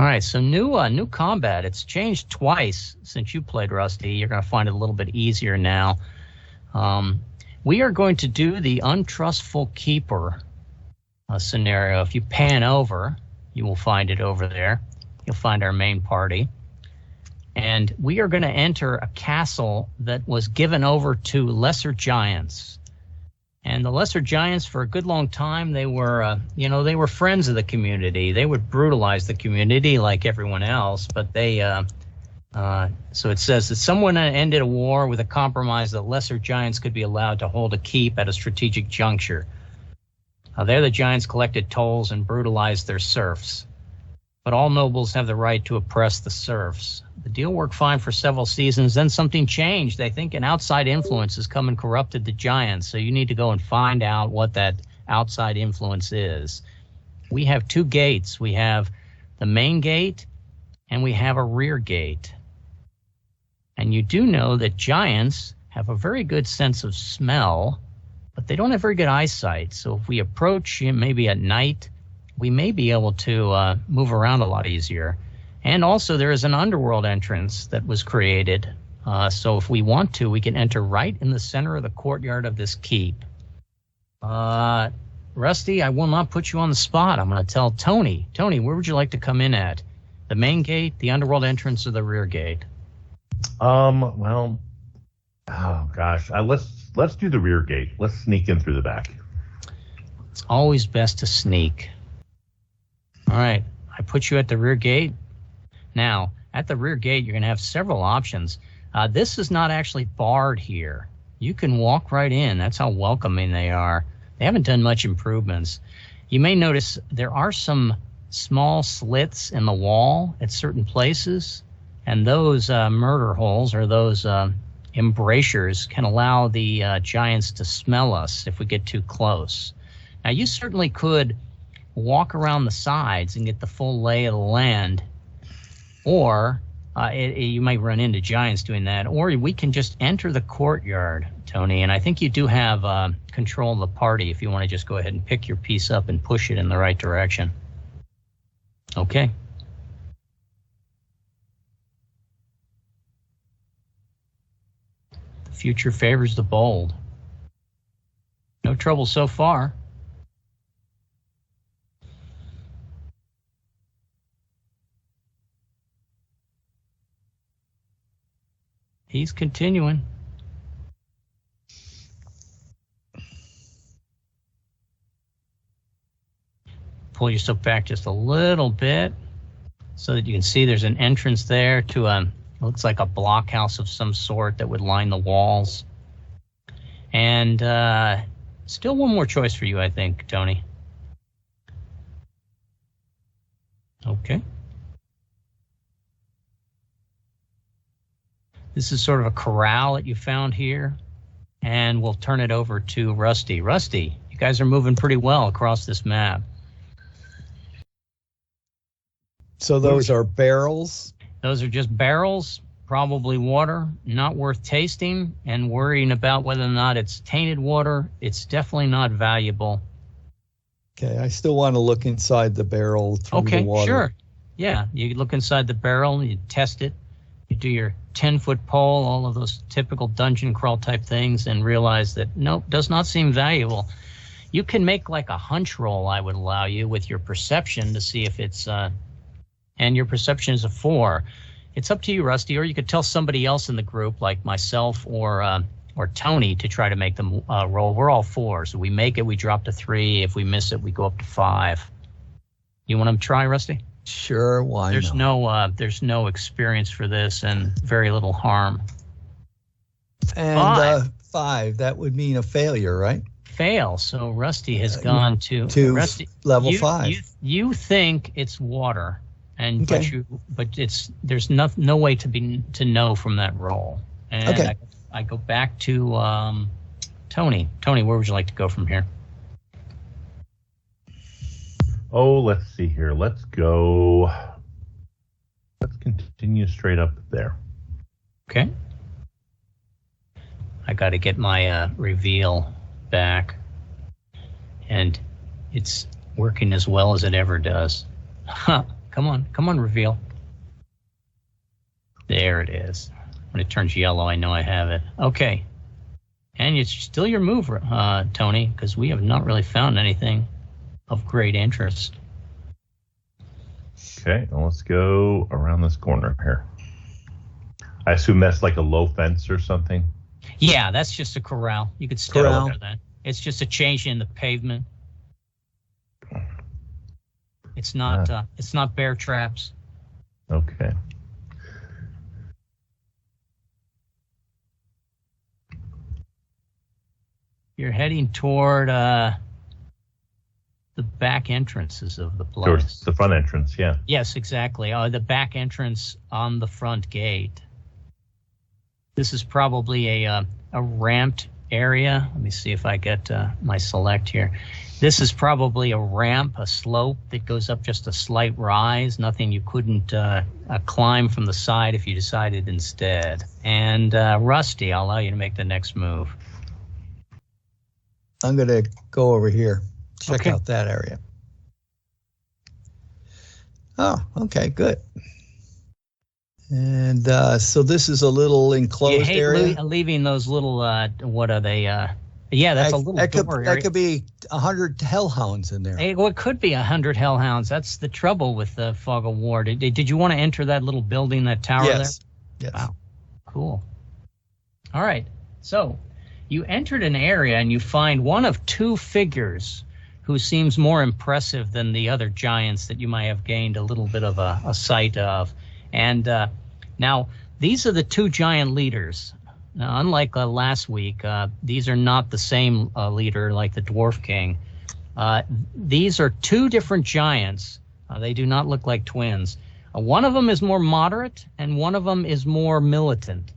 All right, so new combat. It's changed twice since you played, Rusty. You're going to find it a little bit easier now. We are going to do the Untrustful Keeper scenario. If you pan over, you will find it over there. You'll find our main party. And we are going to enter a castle that was given over to lesser giants. And the lesser giants, for a good long time, they were, they were friends of the community. They would brutalize the community like everyone else, but they, so it says that someone ended a war with a compromise that lesser giants could be allowed to hold a keep at a strategic juncture. There the giants collected tolls and brutalized their serfs. But all nobles have the right to oppress the serfs. The deal worked fine for several seasons, then something changed. They think an outside influence has come and corrupted the giants, so you need to go and find out what that outside influence is. We have two gates. We have the main gate, and we have a rear gate. And you do know that giants have a very good sense of smell, but they don't have very good eyesight. So if we approach maybe at night, we may be able to move around a lot easier. And also there is an underworld entrance that was created. So if we want to, we can enter right in the center of the courtyard of this keep. Rusty, I will not put you on the spot. I'm going to tell Tony. Tony, where would you like to come in at? The main gate, the underworld entrance, or the rear gate? Well, oh gosh, let's do the rear gate. Let's sneak in through the back. It's always best to sneak. All right, I put you at the rear gate. Now, at the rear gate, you're going to have several options. This is not actually barred here. You can walk right in. That's how welcoming they are. They haven't done much improvements. You may notice there are some small slits in the wall at certain places, and those murder holes or those embrasures can allow the giants to smell us if we get too close. Now, you certainly could walk around the sides and get the full lay of the land, or you might run into giants doing that, or we can just enter the courtyard, Tony, and I think you do have control of the party if you want to just go ahead and pick your piece up and push it in the right direction. Okay. The future favors the bold. No trouble so far. He's continuing. Pull yourself back just a little bit so that you can see there's an entrance there to looks like a blockhouse of some sort that would line the walls. And still one more choice for you, I think, Tony. Okay. This is sort of a corral that you found here, and we'll turn it over to Rusty. Rusty, you guys are moving pretty well across this map. So those are barrels? Those are just barrels, probably water, not worth tasting, and worrying about whether or not it's tainted water. It's definitely not valuable. Okay, I still want to look inside the barrel through the water. Okay, sure. Yeah, you look inside the barrel, you test it, you do your 10-foot pole, all of those typical dungeon crawl type things, and realize that, nope, does not seem valuable. You can make like a hunch roll, I would allow you, with your perception to see if it's, and your perception is a 4. It's up to you, Rusty, or you could tell somebody else in the group, like myself or Tony, to try to make them roll. We're all 4, so we make it, we drop to 3. If we miss it, we go up to 5. You want to try, Rusty? Sure, why not? There's no experience for this and very little harm. And 5, that would mean a failure, right? Fail. So Rusty has gone to Rusty, level 5. You think it's water, and okay. but there's no way to know from that roll. And okay. I go back to Tony. Tony, where would you like to go from here? Oh, let's see here. Let's continue straight up there. Okay. I got to get my reveal back. And it's working as well as it ever does. Come on, reveal. There it is. When it turns yellow, I know I have it. Okay. And it's still your move, Tony, because we have not really found anything of great interest. Okay, well, let's go around this corner here. I assume that's like a low fence or something? Yeah, that's just a corral. You could step over that. It's just a change in the pavement. It's not bear traps. Okay. You're heading toward the back entrances of the place. Towards the front entrance, yeah. Yes, exactly. The back entrance on the front gate. This is probably a ramped area. Let me see if I get my select here. This is probably a ramp, a slope that goes up just a slight rise, nothing you couldn't climb from the side if you decided instead. And Rusty, I'll allow you to make the next move. I'm going to go over here, check out that area. Oh, okay, good. And so this is a little enclosed area. Leaving those little, what are they? Yeah, that's a little door area. That could be 100 hellhounds in there. Well, it could be 100 hellhounds. That's the trouble with the Fog of War. Did you want to enter that little building, that tower there? Yes. Wow, cool. All right, so you entered an area and you find one of two figures who seems more impressive than the other giants that you might have gained a little bit of a sight of. And now, these are the two giant leaders. Now, unlike last week, these are not the same leader like the Dwarf King. These are two different giants. They do not look like twins. One of them is more moderate, and one of them is more militant.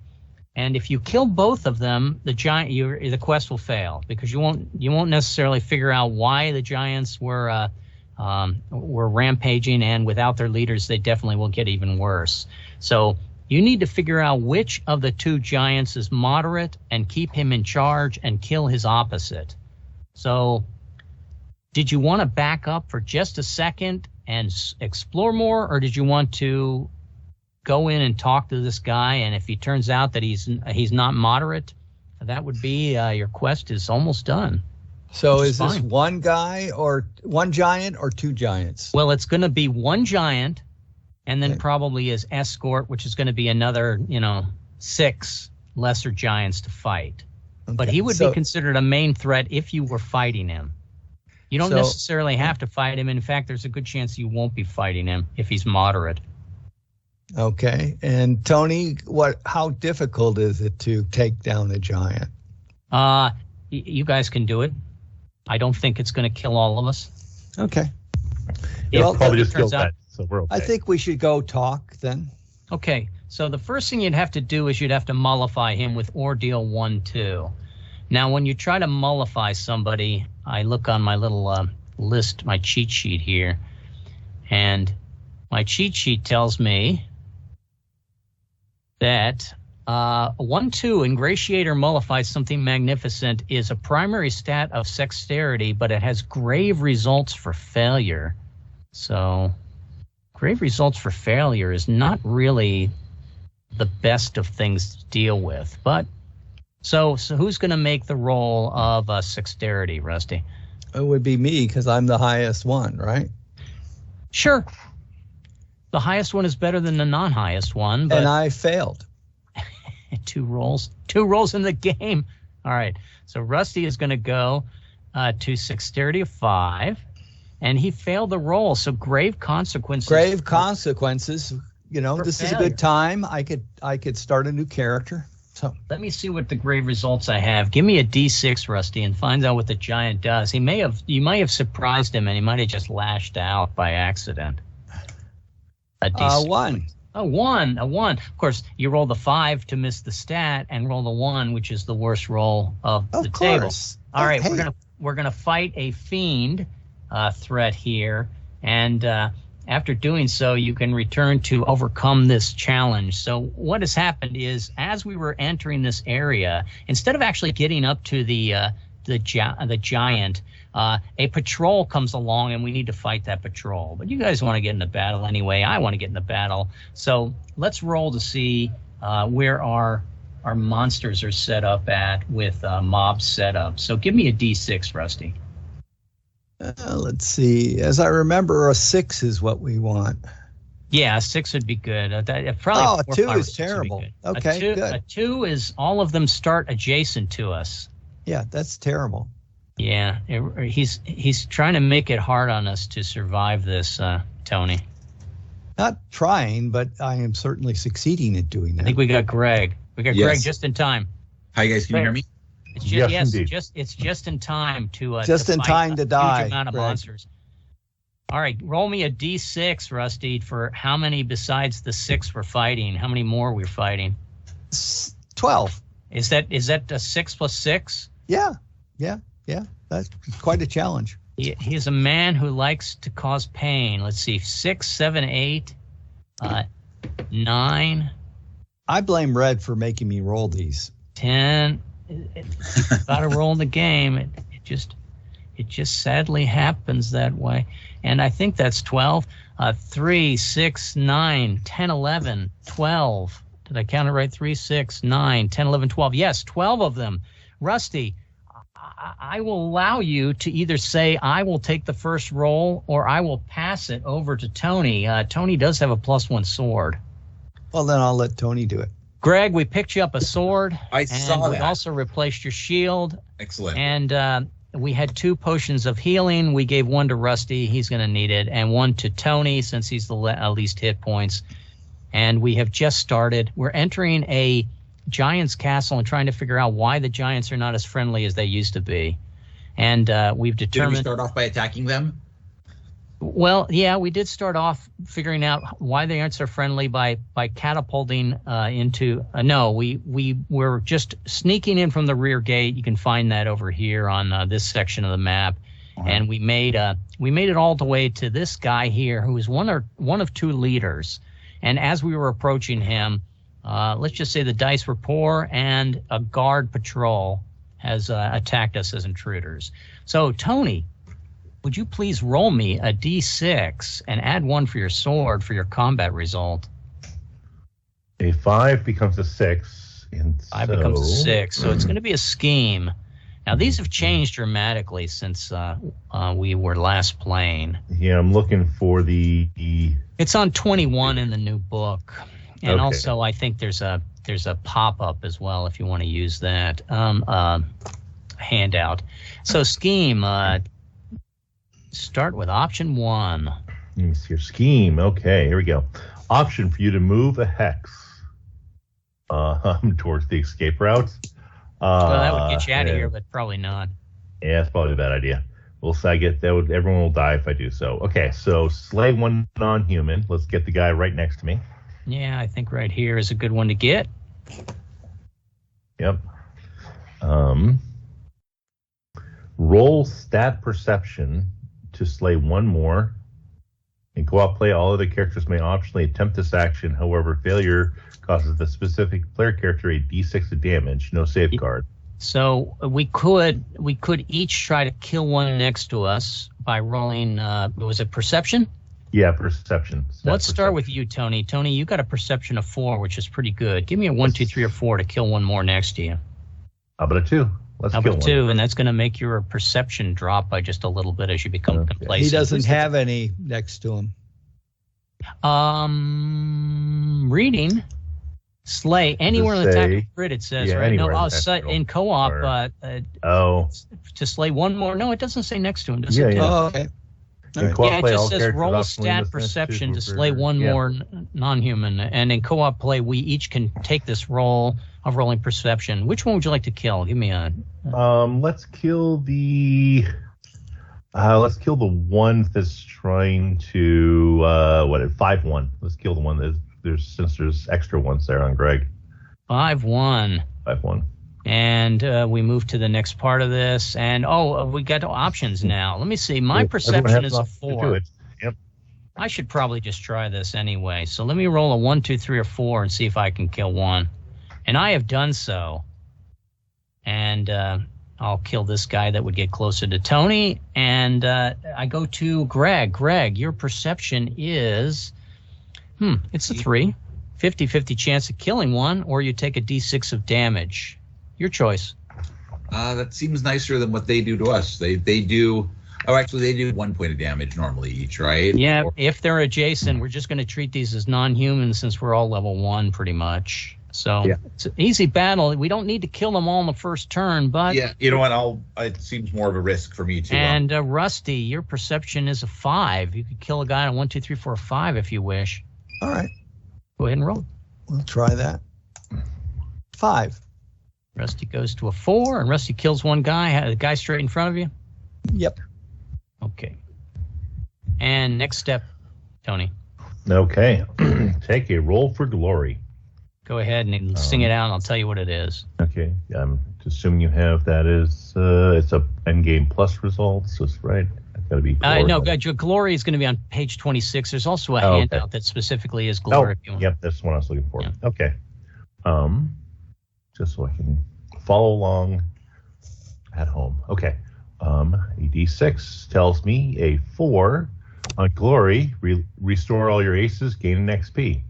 And if you kill both of them, the quest will fail, because you won't necessarily figure out why the giants were rampaging, and without their leaders, they definitely will get even worse. So you need to figure out which of the two giants is moderate and keep him in charge and kill his opposite. So did you want to back up for just a second and explore more, or did you want to go in and talk to this guy, and if he turns out that he's not moderate, that would be your quest is almost done. So is this one guy or one giant or two giants? Well, it's going to be one giant, and then probably his escort, which is going to be another, 6 lesser giants to fight. Okay. But he would be considered a main threat if you were fighting him. You don't necessarily have to fight him. In fact, there's a good chance you won't be fighting him if he's moderate. Okay. And Tony, how difficult is it to take down a giant? You guys can do it. I don't think it's going to kill all of us. Okay. Well, probably just kill that, so we're okay. I think we should go talk then. Okay. So the first thing you'd have to do is you'd have to mollify him with Ordeal 1-2. Now, when you try to mollify somebody, I look on my little list, my cheat sheet here, and my cheat sheet tells me that 1-2, ingratiate or mollify something magnificent is a primary stat of Sexterity, but it has grave results for failure. So grave results for failure is not really the best of things to deal with. But so who's going to make the role of Sexterity, Rusty? It would be me, because I'm the highest one, right? Sure. The highest one is better than the non-highest one. But and I failed. Two rolls in the game. All right. So Rusty is going to go to Sexterity of 5, and he failed the roll. So grave consequences. Grave consequences. This is a good time. I could start a new character. So let me see what the grave results I have. Give me a D6, Rusty, and find out what the giant does. You might have surprised him, and he might have just lashed out by accident. A D6. 1. A 1. Of course, you roll the 5 to miss the stat, and roll the 1, which is the worst roll of the table. All right, we're gonna fight a fiend threat here, and after doing so, you can return to overcome this challenge. So what has happened is, as we were entering this area, instead of actually getting up to the giant, a patrol comes along and we need to fight that patrol. But you guys want to get in the battle anyway. I want to get in the battle. So let's roll to see where our monsters are set up at with mob setup. So give me a D6, Rusty. Let's see. As I remember, a 6 is what we want. Yeah, a 6 would be good. A 4, 2 5, is terrible. Okay, good. good. A 2 is all of them start adjacent to us. Yeah, that's terrible. Yeah, he's trying to make it hard on us to survive this, Tony. Not trying, but I am certainly succeeding at doing that. I think we got Greg. We got Greg just in time. Hi guys, can you hear me? It's just, indeed. It's just in time to just in fight time to die. Huge amount of monsters. All right, roll me a D6, Rusty, for how many besides the 6 we're fighting. How many more we're fighting? 12. Is that a 6 plus 6? Yeah. That's quite a challenge. He's a man who likes to cause pain. Let's see, 6, 7, 8, 9. I blame Red for making me roll these. 10. Got to roll the game. It just sadly happens that way. And I think that's 12. 3, 6, 9, 10, 11, 12. Did I count it right? 3, 6, 9, 10, 11, 12. Yes, 12 of them. Rusty, I will allow you to either say I will take the first roll or I will pass it over to Tony. Tony does have a +1 sword. Well, then I'll let Tony do it. Greg, we picked you up a sword. I saw that. We also replaced your shield. Excellent. And we had 2 potions of healing. We gave 1 to Rusty. He's going to need it. And 1 to Tony since he's the least hit points. And we have just started. We're entering a giant's castle and trying to figure out why the giants are not as friendly as they used to be. And we've determined... Did we start off by attacking them? Well, yeah, we did start off figuring out why they aren't so friendly by catapulting into... no, we were just sneaking in from the rear gate. You can find that over here on this section of the map. Uh-huh. And we made it all the way to this guy here, who is one of 2 leaders. And as we were approaching him, let's just say the dice were poor, and a guard patrol has attacked us as intruders. So, Tony, would you please roll me a D6 and add 1 for your sword for your combat result? A 5 becomes a 6. And 5 becomes a 6. So it's going to be a scheme. Now, these have changed dramatically since we were last playing. Yeah, I'm looking for the... It's on 21 in the new book. And okay. Also, I think there's a pop-up as well if you want to use that handout. So scheme, start with option 1. Let me see your scheme. Okay, here we go. Option for you to move a hex towards the escape routes. Well, that would get you out of here, but probably not. Yeah, it's probably a bad idea. We'll say everyone will die if I do so. Okay, so slay 1 non-human. Let's get the guy right next to me. Yeah, I think right here is a good one to get. Yep. Roll stat perception to slay 1 more. In co-op play, all other characters may optionally attempt this action. However, failure causes the specific player character a d6 of damage. No safeguard. So we could each try to kill one next to us by rolling. Was it perception? Yeah, perception. Let's start with you, Tony. Tony, you got a perception of 4, which is pretty good. Give me a 1, 2, 3, or 4 to kill one more next to you. How about a 2? How about 2? And that's going to make your perception drop by just a little bit as you become complacent. He doesn't have any next to him. Reading. Slay anywhere in the tactical grid, it says, yeah, right? No, in co-op. To slay 1 more. No, it doesn't say next to him. Does it? Oh, okay. Yeah, it just says roll a stat perception to slay 1 more non-human. And in co-op play, we each can take this roll of rolling perception. Which one would you like to kill? Give me a... Let's kill the... one that's trying to... 5-1. Let's kill the one that... Since there's extra ones there on Greg. 5-1. 5-1. And we move to the next part of this. And, we got options now. Let me see. My perception is a 4. Yep. I should probably just try this anyway. So let me roll a 1, 2, 3, or 4 and see if I can kill one. And I have done so. And I'll kill this guy that would get closer to Tony. And I go to Greg. Greg, your perception is, it's a 3. 50-50 chance of killing one, or you take a d6 of damage. Your choice. That seems nicer than what they do to us. They do. Oh, actually, they do 1 point of damage normally each, right? Yeah, if they're adjacent, we're just going to treat these as non-human since we're all level 1 pretty much. So It's an easy battle. We don't need to kill them all in the first turn, but... Yeah, you know what? It seems more of a risk for me, too. And Rusty, your perception is a 5. You could kill a guy on 1, 2, 3, 4, 5 if you wish. All right. Go ahead and roll. We'll try that. 5. Rusty goes to a 4, and Rusty kills one guy. The guy straight in front of you? Yep. Okay. And next step, Tony. Okay. Take a roll for glory. Go ahead and sing it out, and I'll tell you what it is. Okay. I'm assuming you have that is it's a endgame plus results. That's right. It's got to be glory. No, your glory is going to be on page 26. There's also a handout that specifically is glory. If you want. Yep, that's what I was looking for. Yeah. Okay. Just so I can follow along at home. Okay. A D6 tells me a 4 on glory. Restore all your aces, gain an XP.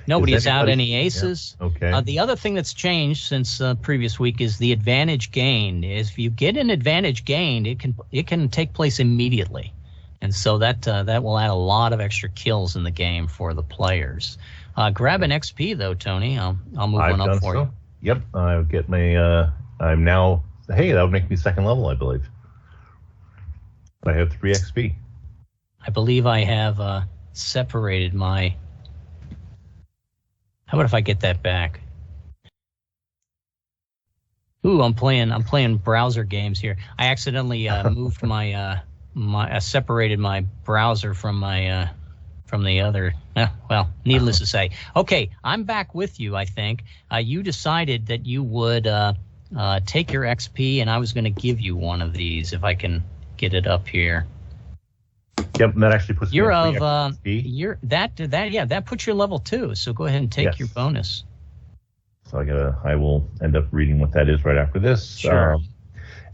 Nobody's out any aces. Yeah. Okay. The other thing that's changed since previous week is the advantage gained. If you get an advantage gained, it can take place immediately, and so that will add a lot of extra kills in the game for the players. Grab an XP though, Tony. I'll move one up for you. Yep. I'll get my. I'm now. Hey, that would make me second level, I believe. I have 3 XP. I believe I have separated my. How about if I get that back? Ooh, I'm playing browser games here. I accidentally moved my separated my browser from my from the other. Well, needless to say. Okay, I'm back with you. I think you decided that you would take your XP, and I was going to give you one of these if I can get it up here. Yep, and that actually puts you're me of that puts your level 2. So go ahead and take your bonus. So I will end up reading what that is right after this. Sure.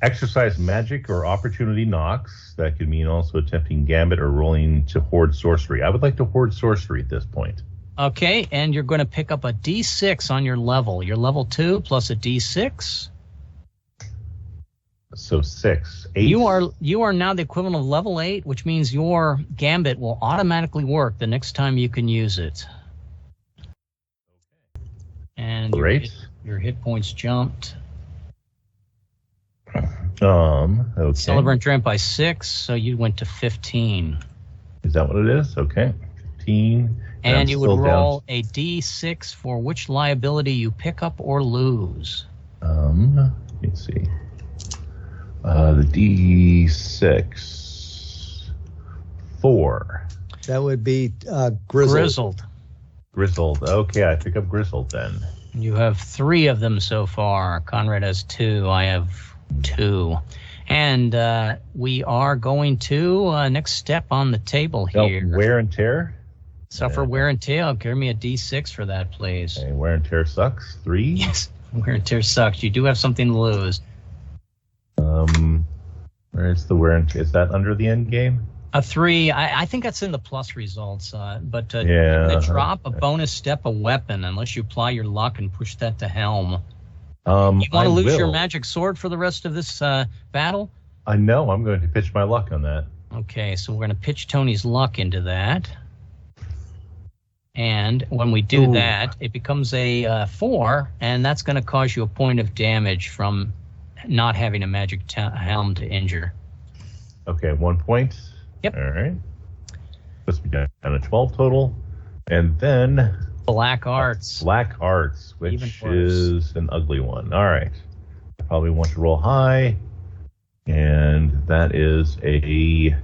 Exercise magic or opportunity knocks. That could mean also attempting gambit or rolling to hoard sorcery. I would like to hoard sorcery at this point. Okay, and you're going to pick up a D6 on your level. Your level 2 plus a D6. So 6, 8. You are now the equivalent of level 8, which means your gambit will automatically work the next time you can use it. And great. Your hit points jumped. Okay. Celebrant dreamt by 6, so you went to 15. Is that what it is? Okay, 15. And you would roll a D6 for which liability you pick up or lose. Let's see. The D6. 4. That would be grizzled. Grizzled. Okay, I pick up grizzled then. You have 3 of them so far. Conrad has 2. I have 2. And we are going to next step on the table here. Wear and tear. Suffer wear and tear. Give me a D6 for that, please. Okay, wear and tear sucks. 3. Yes, wear and tear sucks. You do have something to lose. Where's the wear and tear? Is that under the end game? A 3. I think that's in the plus results. But yeah. Drop a bonus step a weapon unless you apply your luck and push that to helm. You want to lose your magic sword for the rest of this battle? I know. I'm going to pitch my luck on that. Okay, so we're going to pitch Tony's luck into that. And when we do that, it becomes a 4, and that's going to cause you a point of damage from not having a magic helm to injure. Okay, 1 point. Yep. All right. Puts me down to 12 total. And then... Black Arts. Black Arts, which is an ugly one. All right. I probably want to roll high. And that is a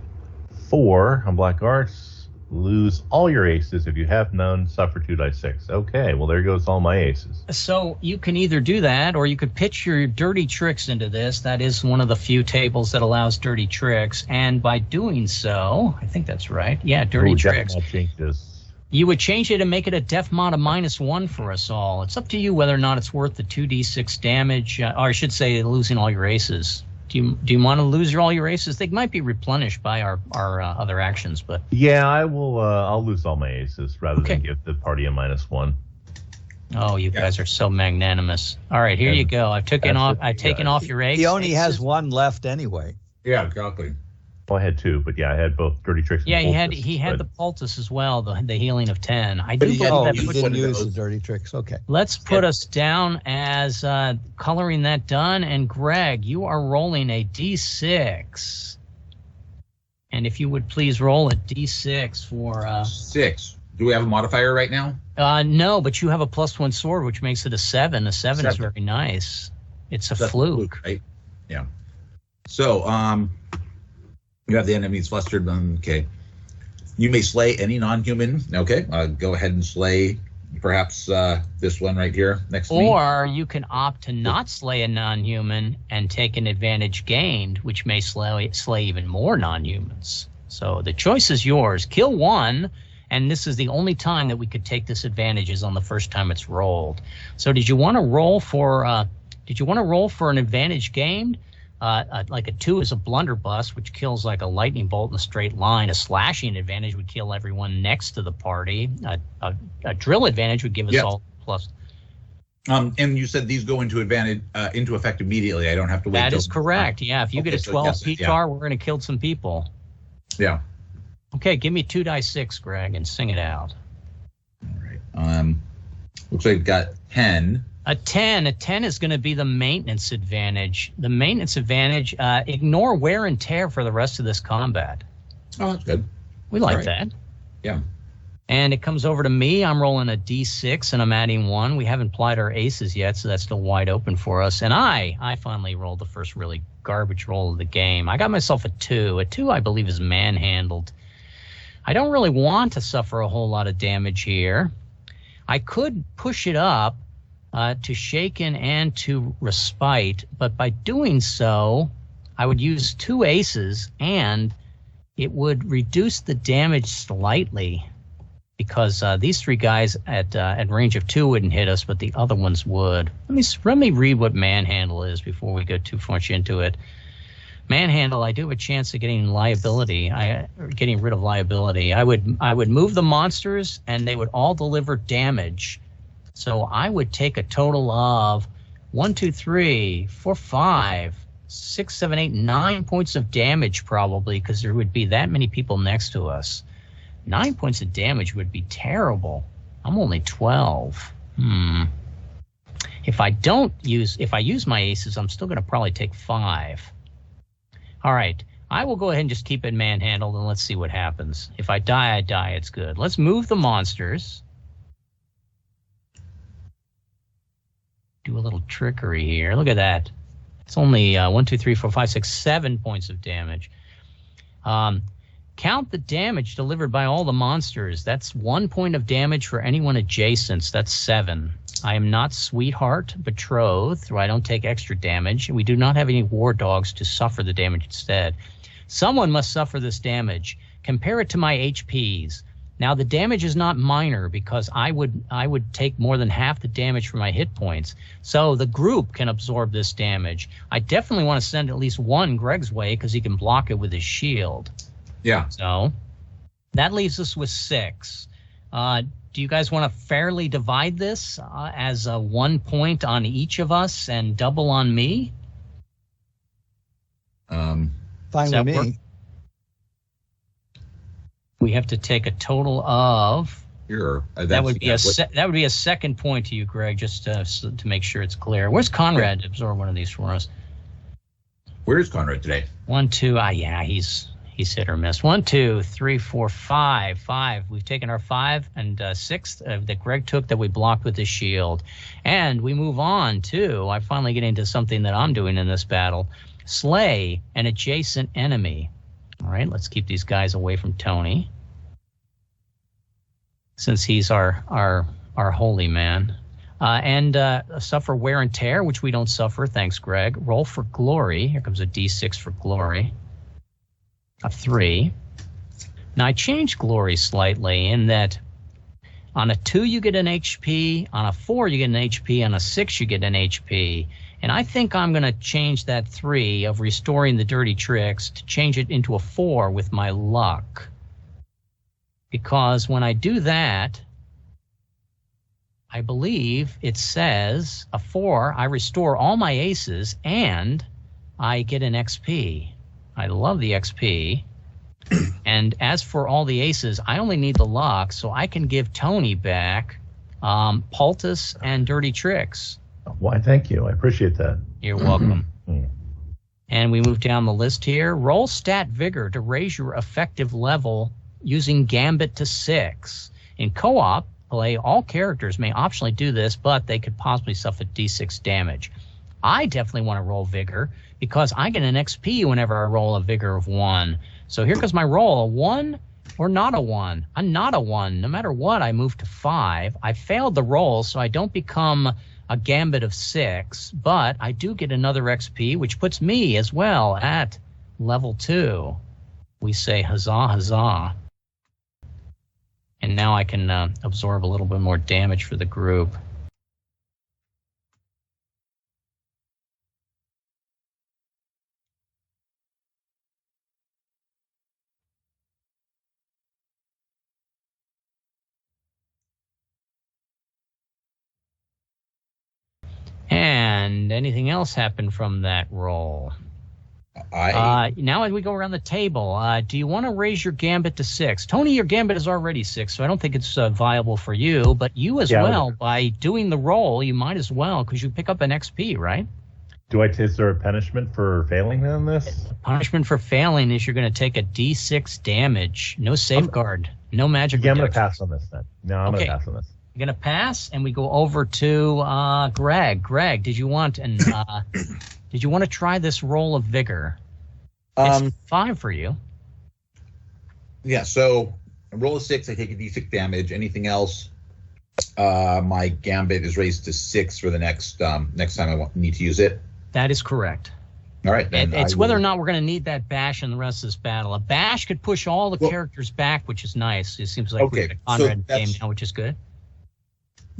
4 on Black Arts. Lose all your aces. If you have none, suffer 2d6. Okay, well, there goes all my aces. So you can either do that, or you could pitch your dirty tricks into this. That is one of the few tables that allows dirty tricks. And by doing so, I think that's right. Yeah, dirty tricks. That changes. You would change it and make it a def mod of -1 for us all. It's up to you whether or not it's worth the 2d6 damage, or I should say losing all your aces. Do you want to lose all your aces? They might be replenished by our other actions, but yeah, I will. I'll lose all my aces rather than give the party a -1. Oh, you guys are so magnanimous. All right, here you go. I've taken off your aces. He only has one left anyway. Yeah, exactly. Well, I had 2, but yeah, I had both dirty tricks. Yeah, and he had the poultice as well, the healing of 10. I But do he believe that didn't use the dirty tricks. Okay. Let's put us down as coloring that done. And Greg, you are rolling a d6. And if you would please roll a d6 for 6. Do we have a modifier right now? No, but you have a +1 sword, which makes it a 7. A 7 is very nice. It's a fluke, right? Yeah. So, you have the enemies flustered. Okay. You may slay any non-human. Okay. Go ahead and slay perhaps this one right here next to me. Or you can opt to not slay a non-human and take an advantage gained, which may slay even more non-humans. So the choice is yours. Kill one, and this is the only time that we could take this advantage is on the first time it's rolled. So did you want to roll for an advantage gained? Like a 2 is a blunderbuss, which kills like a lightning bolt in a straight line. A slashing advantage would kill everyone next to the party. A drill advantage would give us all plus. And you said these go into effect immediately. I don't have to wait. That is correct. Yeah, if you get a 12 PTAR, we're going to kill some people. Yeah. Okay, give me 2d6, Greg, and sing it out. All right. Looks like I've got 10. A 10 is going to be the maintenance advantage. The maintenance advantage, ignore wear and tear for the rest of this combat. Oh, that's good. We like that. Yeah. And it comes over to me. I'm rolling a d6 and I'm adding 1. We haven't applied our aces yet, so that's still wide open for us. And I finally rolled the first really garbage roll of the game. I got myself a 2. A 2, I believe, is manhandled. I don't really want to suffer a whole lot of damage here. I could push it up to shaken and to respite, but by doing so, I would use 2 aces, and it would reduce the damage slightly because these 3 guys at range of 2 wouldn't hit us, but the other ones would. Let me read what manhandle is before we go too much into it. Manhandle, I do have a chance of getting getting rid of liability. I would move the monsters, and they would all deliver damage. So I would take a total of 1, 2, 3, 4, 5, 6, 7, 8, 9 points of damage probably, because there would be that many people next to us. 9 points of damage would be terrible. I'm only 12. If I use my aces, I'm still going to probably take 5. All right. I will go ahead and just keep it manhandled, and let's see what happens. If I die, I die. It's good. Let's move the monsters. Do a little trickery here. Look at that. It's only 1, 2, 3, 4, 5, 6, 7 points of damage. Count the damage delivered by all the monsters. That's 1 point of damage for anyone adjacent. That's 7. I am not sweetheart, betrothed, I don't take extra damage. We do not have any war dogs to suffer the damage instead. Someone must suffer this damage. Compare it to my HPs. Now, the damage is not minor because I would take more than half the damage for my hit points. So the group can absorb this damage. I definitely want to send at least 1 Greg's way because he can block it with his shield. Yeah. So that leaves us with 6. Do you guys want to fairly divide this as 1 point on each of us and double on me? Fine with me. Work? We have to take a total of. Sure. That would be a second point to you, Greg, just to make sure it's clear. Where's Conrad to absorb one of these for us? Where's Conrad today? 1, 2. Yeah, he's hit or miss. 1, 2, 3, 4, 5. 5. We've taken our 5 and 6 that Greg took that we blocked with his shield, and we move on to. I finally get into something that I'm doing in this battle. Slay an adjacent enemy. All right, let's keep these guys away from Tony, since he's our holy man. And suffer wear and tear, which we don't suffer. Thanks, Greg. Roll for glory. Here comes a d6 for glory. A 3. Now, I changed glory slightly in that On a 2, you get an HP. On a 4, you get an HP. On a 6, you get an HP. And I think I'm going to change that 3 of restoring the dirty tricks to change it into a 4 with my luck. Because when I do that, I believe it says a 4, I restore all my aces and I get an XP. I love the XP. And as for all the aces, I only need the luck, so I can give Tony back Poultice and Dirty Tricks. Why, thank you. I appreciate that. You're welcome. And we move down the list here. Roll Stat Vigor to raise your effective level using Gambit to 6. In co-op play, all characters may optionally do this, but they could possibly suffer D6 damage. I definitely want to roll Vigor because I get an XP whenever I roll a Vigor of 1. So here goes my roll, a 1 or not a 1. I'm not a 1. No matter what, I move to 5. I failed the roll, so I don't become a Gambit of 6, but I do get another XP, which puts me as well at level 2. We say huzzah, huzzah. And now I can absorb a little bit more damage for the group. And anything else happen from that roll? Now as we go around the table, do you want to raise your Gambit to 6? Tony, your Gambit is already 6, so I don't think it's viable for you. But you as well, by doing the roll, you might as well, because you pick up an XP, right? Is there a punishment for failing on this? Punishment for failing is you're going to take a D6 damage. No safeguard. No magic. Yeah, I'm going to pass on this then. No, I'm going to pass on this. You're going to pass, and we go over to Greg. Greg, did you want to try this roll of Vigor? It's 5 for you. Yeah, so roll a 6, I take a D6 damage. Anything else, my Gambit is raised to 6 for the next time I need to use it. That is correct. All right. Then it's whether or not we're going to need that bash in the rest of this battle. A bash could push all the characters back, which is nice. It seems like we've got a Conrad game now, which is good.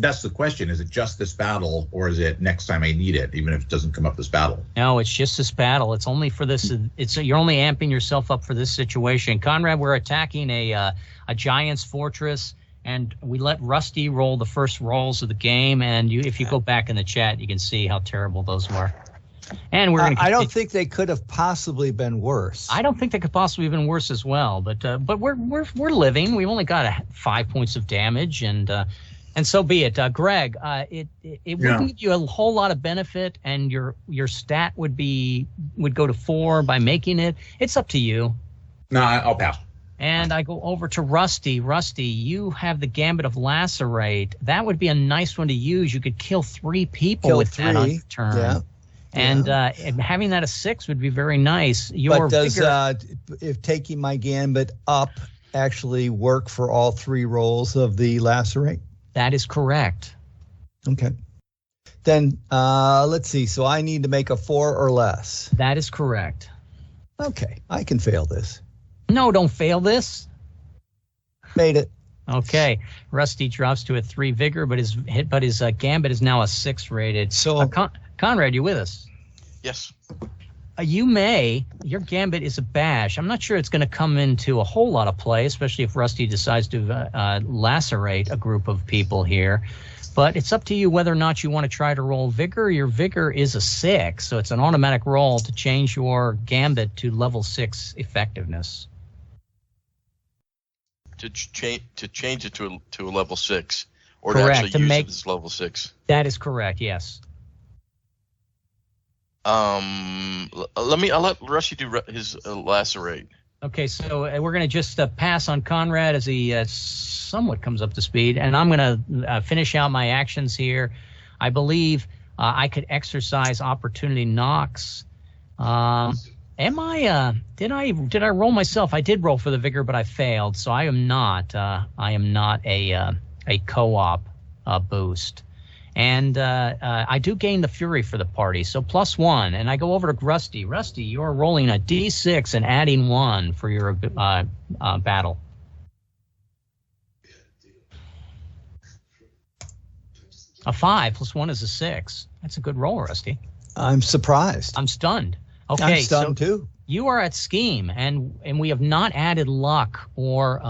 That's the question. Is it just this battle, or is it next time I need it, even if it doesn't come up this battle? No, it's just this battle. It's only for this. You're only amping yourself up for this situation. Conrad, we're attacking a giant's fortress, and we let Rusty roll the first rolls of the game. And if you go back in the chat, you can see how terrible those were. And we're going to. I don't think they could have possibly been worse. I don't think they could possibly have been worse as well. But we're living. We've only got 5 points of damage, and so be it. Greg, it wouldn't give you a whole lot of benefit, and your stat would go to 4 by making it. It's up to you. No, I'll pass. And I go over to Rusty. Rusty, you have the Gambit of Lacerate. That would be a nice one to use. You could kill 3 people with that on your turn. Yeah. And having that a 6 would be very nice. But does if taking my Gambit up actually work for all 3 rolls of the Lacerate? That is correct. Okay. Then let's see. So I need to make a 4 or less. That is correct. Okay. I can fail this. No, don't fail this. Made it. Okay. Rusty drops to a 3 Vigor, but his Gambit is now a 6 rated. So Conrad, you with us? Yes. Your Gambit is a bash. I'm not sure it's going to come into a whole lot of play, especially if Rusty decides to lacerate a group of people here. But it's up to you whether or not you want to try to roll Vigor. Your Vigor is a 6, so it's an automatic roll to change your Gambit to level 6 effectiveness. To change it to a level 6, or correct, to actually use it as level 6. That is correct. Yes. I'll let Rusty do his lacerate. Okay, so we're going to just pass on Conrad as he somewhat comes up to speed, and I'm going to finish out my actions here. I believe I could exercise opportunity knocks. Did I roll myself? I did roll for the Vigor, but I failed, so I am not a co-op boost. And I do gain the Fury for the party, so +1. And I go over to Rusty. Rusty, you're rolling a D6 and adding 1 for your battle. A 5 plus 1 is a 6. That's a good roll, Rusty. I'm surprised. I'm stunned. Okay, I'm stunned too. You are at scheme, and we have not added luck or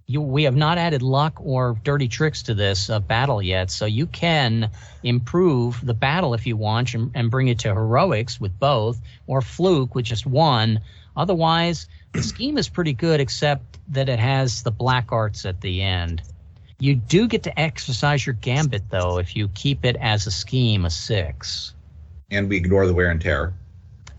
we have not added luck or dirty tricks to this battle yet. So you can improve the battle if you want and bring it to heroics with both, or fluke with just one. Otherwise, the scheme is pretty good, except that it has the black arts at the end. You do get to exercise your gambit, though, if you keep it as a scheme, a 6. And we ignore the wear and tear.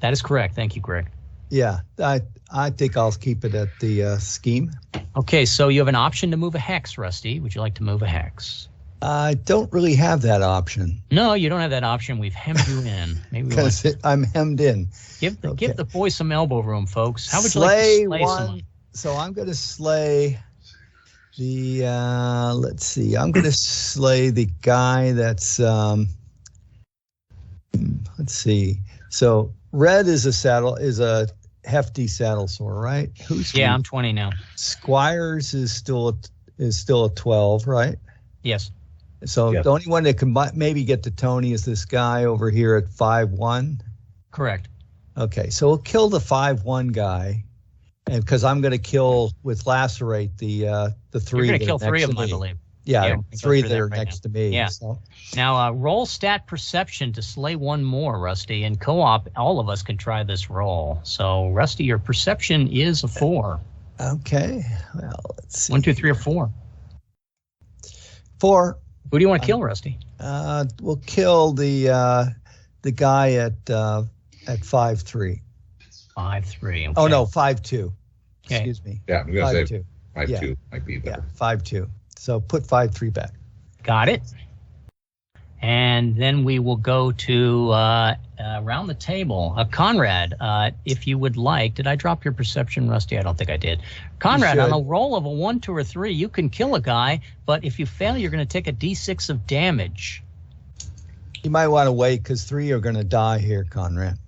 That is correct. Thank you, Greg. Yeah, I think I'll keep it at the scheme. Okay, so you have an option to move a hex, Rusty. Would you like to move a hex? I don't really have that option. No, you don't have that option. We've hemmed you in. Maybe because I'm hemmed in. Give the boys some elbow room, folks. How would you slay like to slay one, someone? So I'm going to slay the. Let's see. I'm going to slay the guy that's. Let's see. So red is a hefty saddle sore, right? I'm 20 now. Squires is still a 12, right? Yes. So the only one that can maybe get to Tony is this guy over here at 5-1. Correct. Okay, so we'll kill the 5-1 guy, and because I'm going to kill with lacerate the 3. You're going to kill 3 of them, I believe. Yeah, 3 that are next to me. Yeah. So. Now, roll stat perception to slay one more, Rusty. In co-op, all of us can try this roll. So, Rusty, your perception is a 4. Okay. Well, let's see. 1, 2, 3, or 4. 4. Who do you want to kill, Rusty? We'll kill the guy at 5-3. 5-3. Okay. Oh no, 5-2. Okay. Excuse me. Yeah, I'm going to say 5-2 Yeah. might be better. Yeah, 5-2. So put 5-3 back. Got it. And then we will go to around the table. Conrad, if you would like. Did I drop your perception, Rusty? I don't think I did. Conrad, on a roll of a 1, 2, or 3, you can kill a guy, but if you fail, you're going to take a d6 of damage. You might want to wait because 3 are going to die here, Conrad.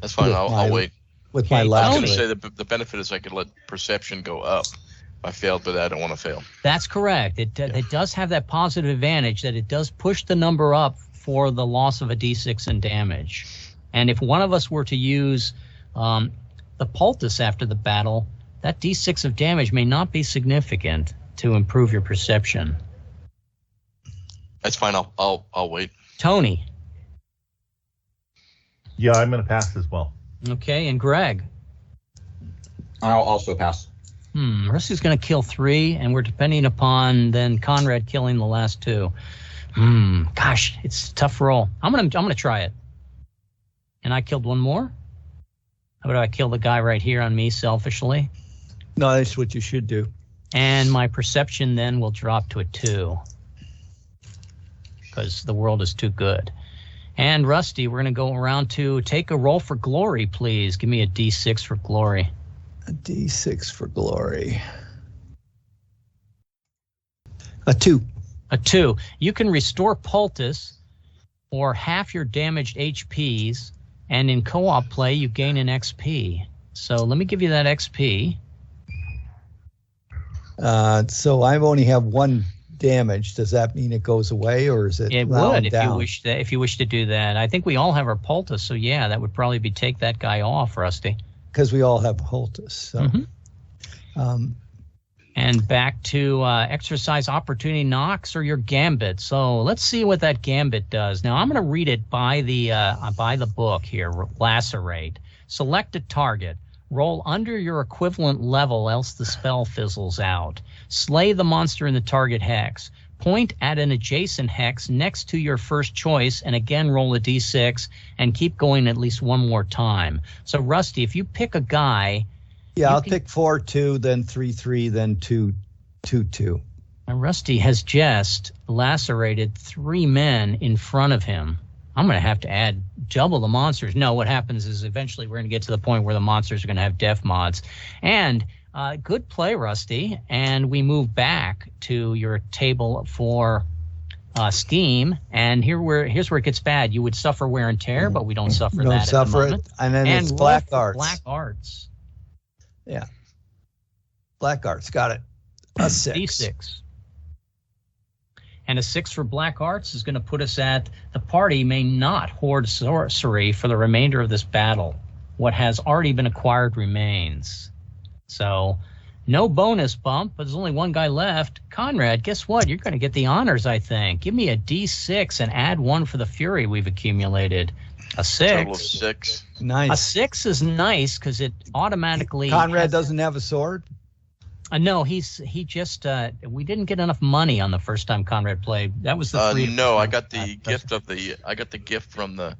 That's fine. I'll wait. With my I was last going to say the benefit is I could let perception go up. I failed, but I don't want to fail. That's correct. It does have that positive advantage that it does push the number up for the loss of a d6 in damage. And if one of us were to use the poultice after the battle, that d6 of damage may not be significant to improve your perception. That's fine. I'll wait. Tony. Yeah, I'm going to pass as well. Okay, and Greg. I'll also pass. Rusty's going to kill 3, and we're depending upon then Conrad killing the last 2. Gosh, it's a tough roll. I'm gonna try it. And I killed one more. How about I kill the guy right here on me selfishly? No, that's what you should do. And my perception then will drop to a 2 because the world is too good. And Rusty, we're going to go around to take a roll for glory, please. Give me a d6 for glory. A d6 for glory. A 2. A 2. You can restore poultice or half your damaged HPs, and in co-op play, you gain an XP. So let me give you that XP. So I only have 1 damage. Does that mean it goes away, or is it? It would down? if you wish to do that. I think we all have our poultice, so yeah, that would probably be take that guy off, Rusty. Because we all have poultice. So. And back to exercise opportunity knocks or your gambit. So let's see what that gambit does. Now I'm going to read it by the book here. Lacerate. Select a target. Roll under your equivalent level, else the spell fizzles out. Slay the monster in the target hex. Point at an adjacent hex next to your first choice, and again roll a d6, and keep going at least one more time. So, Rusty, if you pick a guy... Yeah, I'll pick 4-2, then 3-3, then 2-2. Rusty has just lacerated 3 men in front of him. I'm going to have to add double the monsters. No, what happens is eventually we're going to get to the point where the monsters are going to have death mods. And good play, Rusty. And we move back to your table for scheme. And here's where it gets bad. You would suffer wear and tear, but we don't suffer Don't that suffer at the moment. it. And then it's black arts. Black arts. Yeah. Black arts. Got it. A 6. D6. And a 6 for Black Arts is going to put us at the party may not hoard sorcery for the remainder of this battle. What has already been acquired remains. So, no bonus bump, but there's only one guy left. Conrad, guess what? You're going to get the honors, I think. Give me a D6 and add 1 for the fury we've accumulated. A 6. Total of 6. Nice. A 6 is nice because it automatically... Conrad doesn't have a sword? No, he just we didn't get enough money on the first time Conrad played. That was the no, I got the gift from the...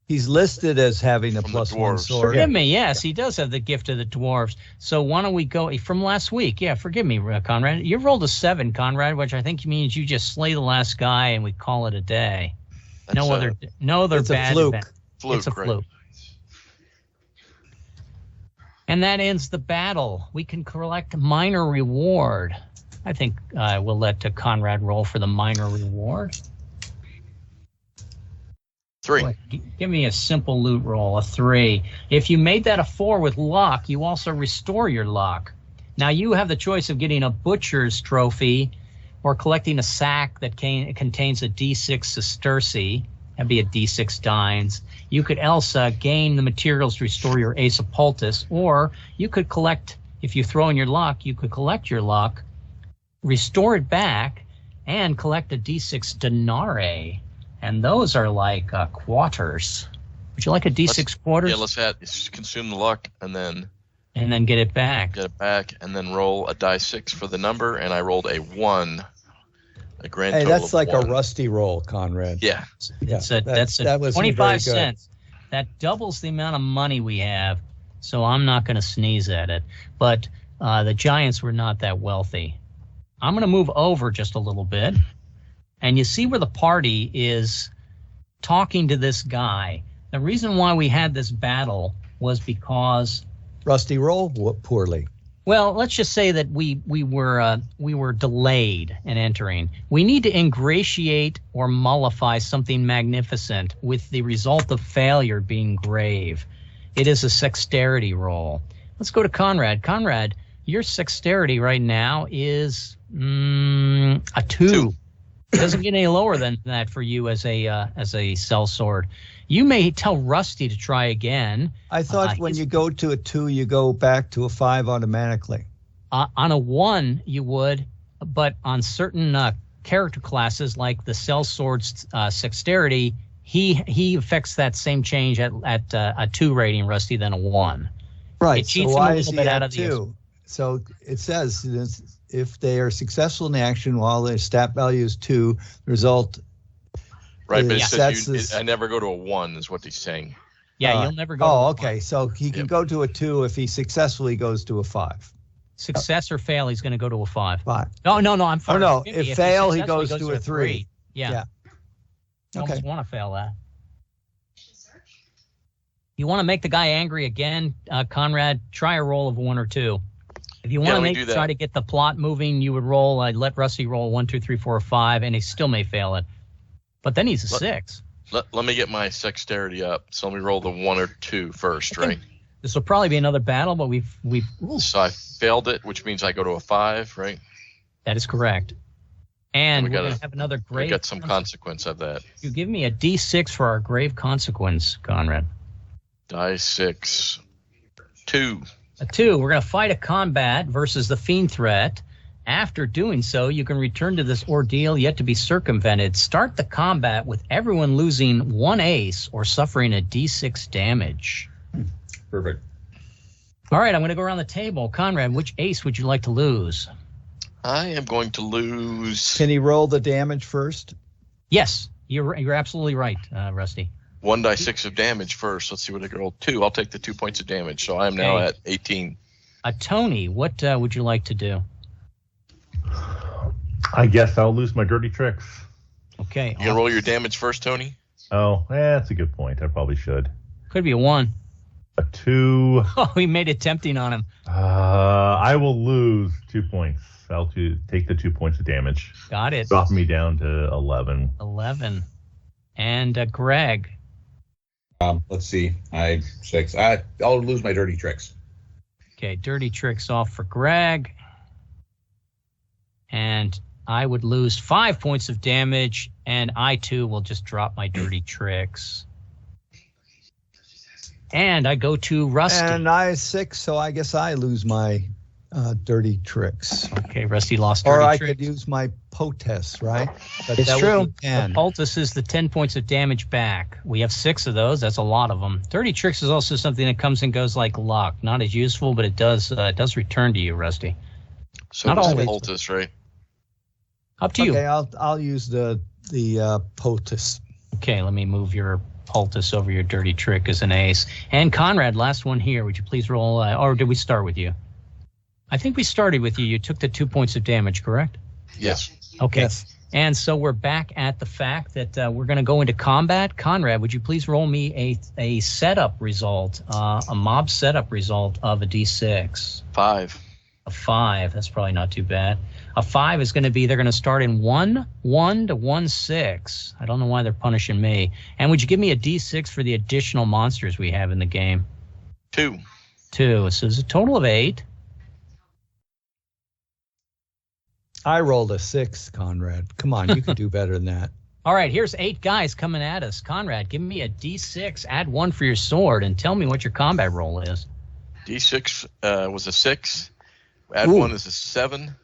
He's listed as having a From plus the 1 dwarves. sword. Forgive me, yes, he does have the gift of the dwarves. So why don't we go from last week? Yeah, forgive me, Conrad. You rolled a 7, Conrad, which I think means you just slay the last guy and we call it a day. No other It's bad a fluke. event. Fluke, It's a right. fluke. And that ends the battle. We can collect minor reward. I think we'll let Conrad roll for the minor reward. 3. Boy, give me a simple loot roll, a 3. If you made that a 4 with luck, you also restore your luck. Now you have the choice of getting a butcher's trophy or collecting a sack that contains a D6 sesterce. That'd be a D6 dines. You could else gain the materials to restore your ace of poultice, or you could collect, if you throw in your luck, you could collect your luck, restore it back, and collect a D6 denarii. And those are like quarters. Would you like a D6 quarters? Yeah, let's consume the luck and then get it back. and then roll a die 6 for the number, and I rolled a 1. A grand Hey, total that's of like 1. a rusty roll, Conrad. Yeah. That was 25 very good. cents. That doubles the amount of money we have, so I'm not going to sneeze at it. But the Giants were not that wealthy. I'm going to move over just a little bit, and you see where the party is talking to this guy. The reason why we had this battle was because... Rusty roll poorly. Well, let's just say that we were delayed in entering. We need to ingratiate or mollify something magnificent, with the result of failure being grave. It is a sexterity roll. Let's go to Conrad. Conrad, your sexterity right now is a 2. It doesn't get any lower than that for you as a cell sword. You may tell Rusty to try again. I thought when you go to a 2, you go back to a 5 automatically. On a 1, you would, but on certain character classes, like the cell sword's sexterity, he affects that same change at a 2 rating, Rusty, than a 1. Right. It cheats so him a why little is he bit out at of the 2? So it says if they are successful in the action while their stat value is 2, the result. Right, but Yeah. it says I never go to a 1 is what he's saying. Yeah, you'll never go. Oh, to a okay. 1. So he can go to a 2 if he successfully goes to a 5. Success or fail, he's going to go to a 5. 5. No, I'm fine. Oh, no. Forgive me. If fail, he successfully goes to a 3. Yeah. Yeah. You Okay. almost want to fail that. You want to make the guy angry again, Conrad? Try a roll of 1 or 2. If you want to try to get the plot moving, you would roll. Let Rusty roll 1, 2, 3, 4, 5, and he still may fail it. But then he's a 6. Let me get my sexterity up. So let me roll the 1 or 2 first, right? This will probably be another battle, but we've. So I failed it, which means I go to a 5, right? That is correct. And we we're going to have another grave. We got some consequence of that. You give me a D6 for our grave consequence, Conrad. Die 6. 2. A 2. We're going to fight a combat versus the fiend threat. After doing so, you can return to this ordeal yet to be circumvented. Start the combat with everyone losing 1 ace or suffering a D6 damage. Perfect. All right, I'm going to go around the table. Conrad, which ace would you like to lose? I am going to lose. Can he roll the damage first? Yes, you're absolutely right, Rusty. 1 die 6 of damage first. Let's see what I roll. 2. I'll take the 2 points of damage. So I am now at 18. Tony, what would you like to do? I guess I'll lose my dirty tricks. Okay. You gonna roll your damage first, Tony? Oh, that's a good point. I probably should. Could be a 1. A 2. Oh, he made it tempting on him. I will lose 2 points. I'll take the 2 points of damage. Got it. Drop me down to 11. 11. And Greg. Let's see. 6. I'll lose my dirty tricks. Okay, dirty tricks off for Greg. And I would lose 5 points of damage, and I too will just drop my dirty tricks. And I go to Rusty. And I 6, so I guess I lose my dirty tricks. Okay, Rusty lost dirty tricks. Or I tricks. could use my poultice, right? But it's true. The poultice is the 10 points of damage back. We have 6 of those. That's a lot of them. Dirty tricks is also something that comes and goes like luck. Not as useful, but it does return to you, Rusty. So not always. Poultice, right? Up to you. Okay, I'll use the poultice. Okay, let me move your poultice over your dirty trick as an ace. And Conrad, last one here. Would you please roll? Or did we start with you? I think we started with you. You took the 2 points of damage, correct? Yes. Okay. Yes. And so we're back at the fact that we're going to go into combat. Conrad, would you please roll me a setup result, a mob setup result of a D6? 5. A 5. That's probably not too bad. A 5 is going to be, they're going to start in 1, 1 to 1, 6. I don't know why they're punishing me. And would you give me a D6 for the additional monsters we have in the game? 2. 2. So it's a total of 8. I rolled a 6, Conrad. Come on, you can do better than that. All right, here's 8 guys coming at us. Conrad, give me a D6, add 1 for your sword, and tell me what your combat roll is. D6 was a 6. Add Ooh. 1 is a 7.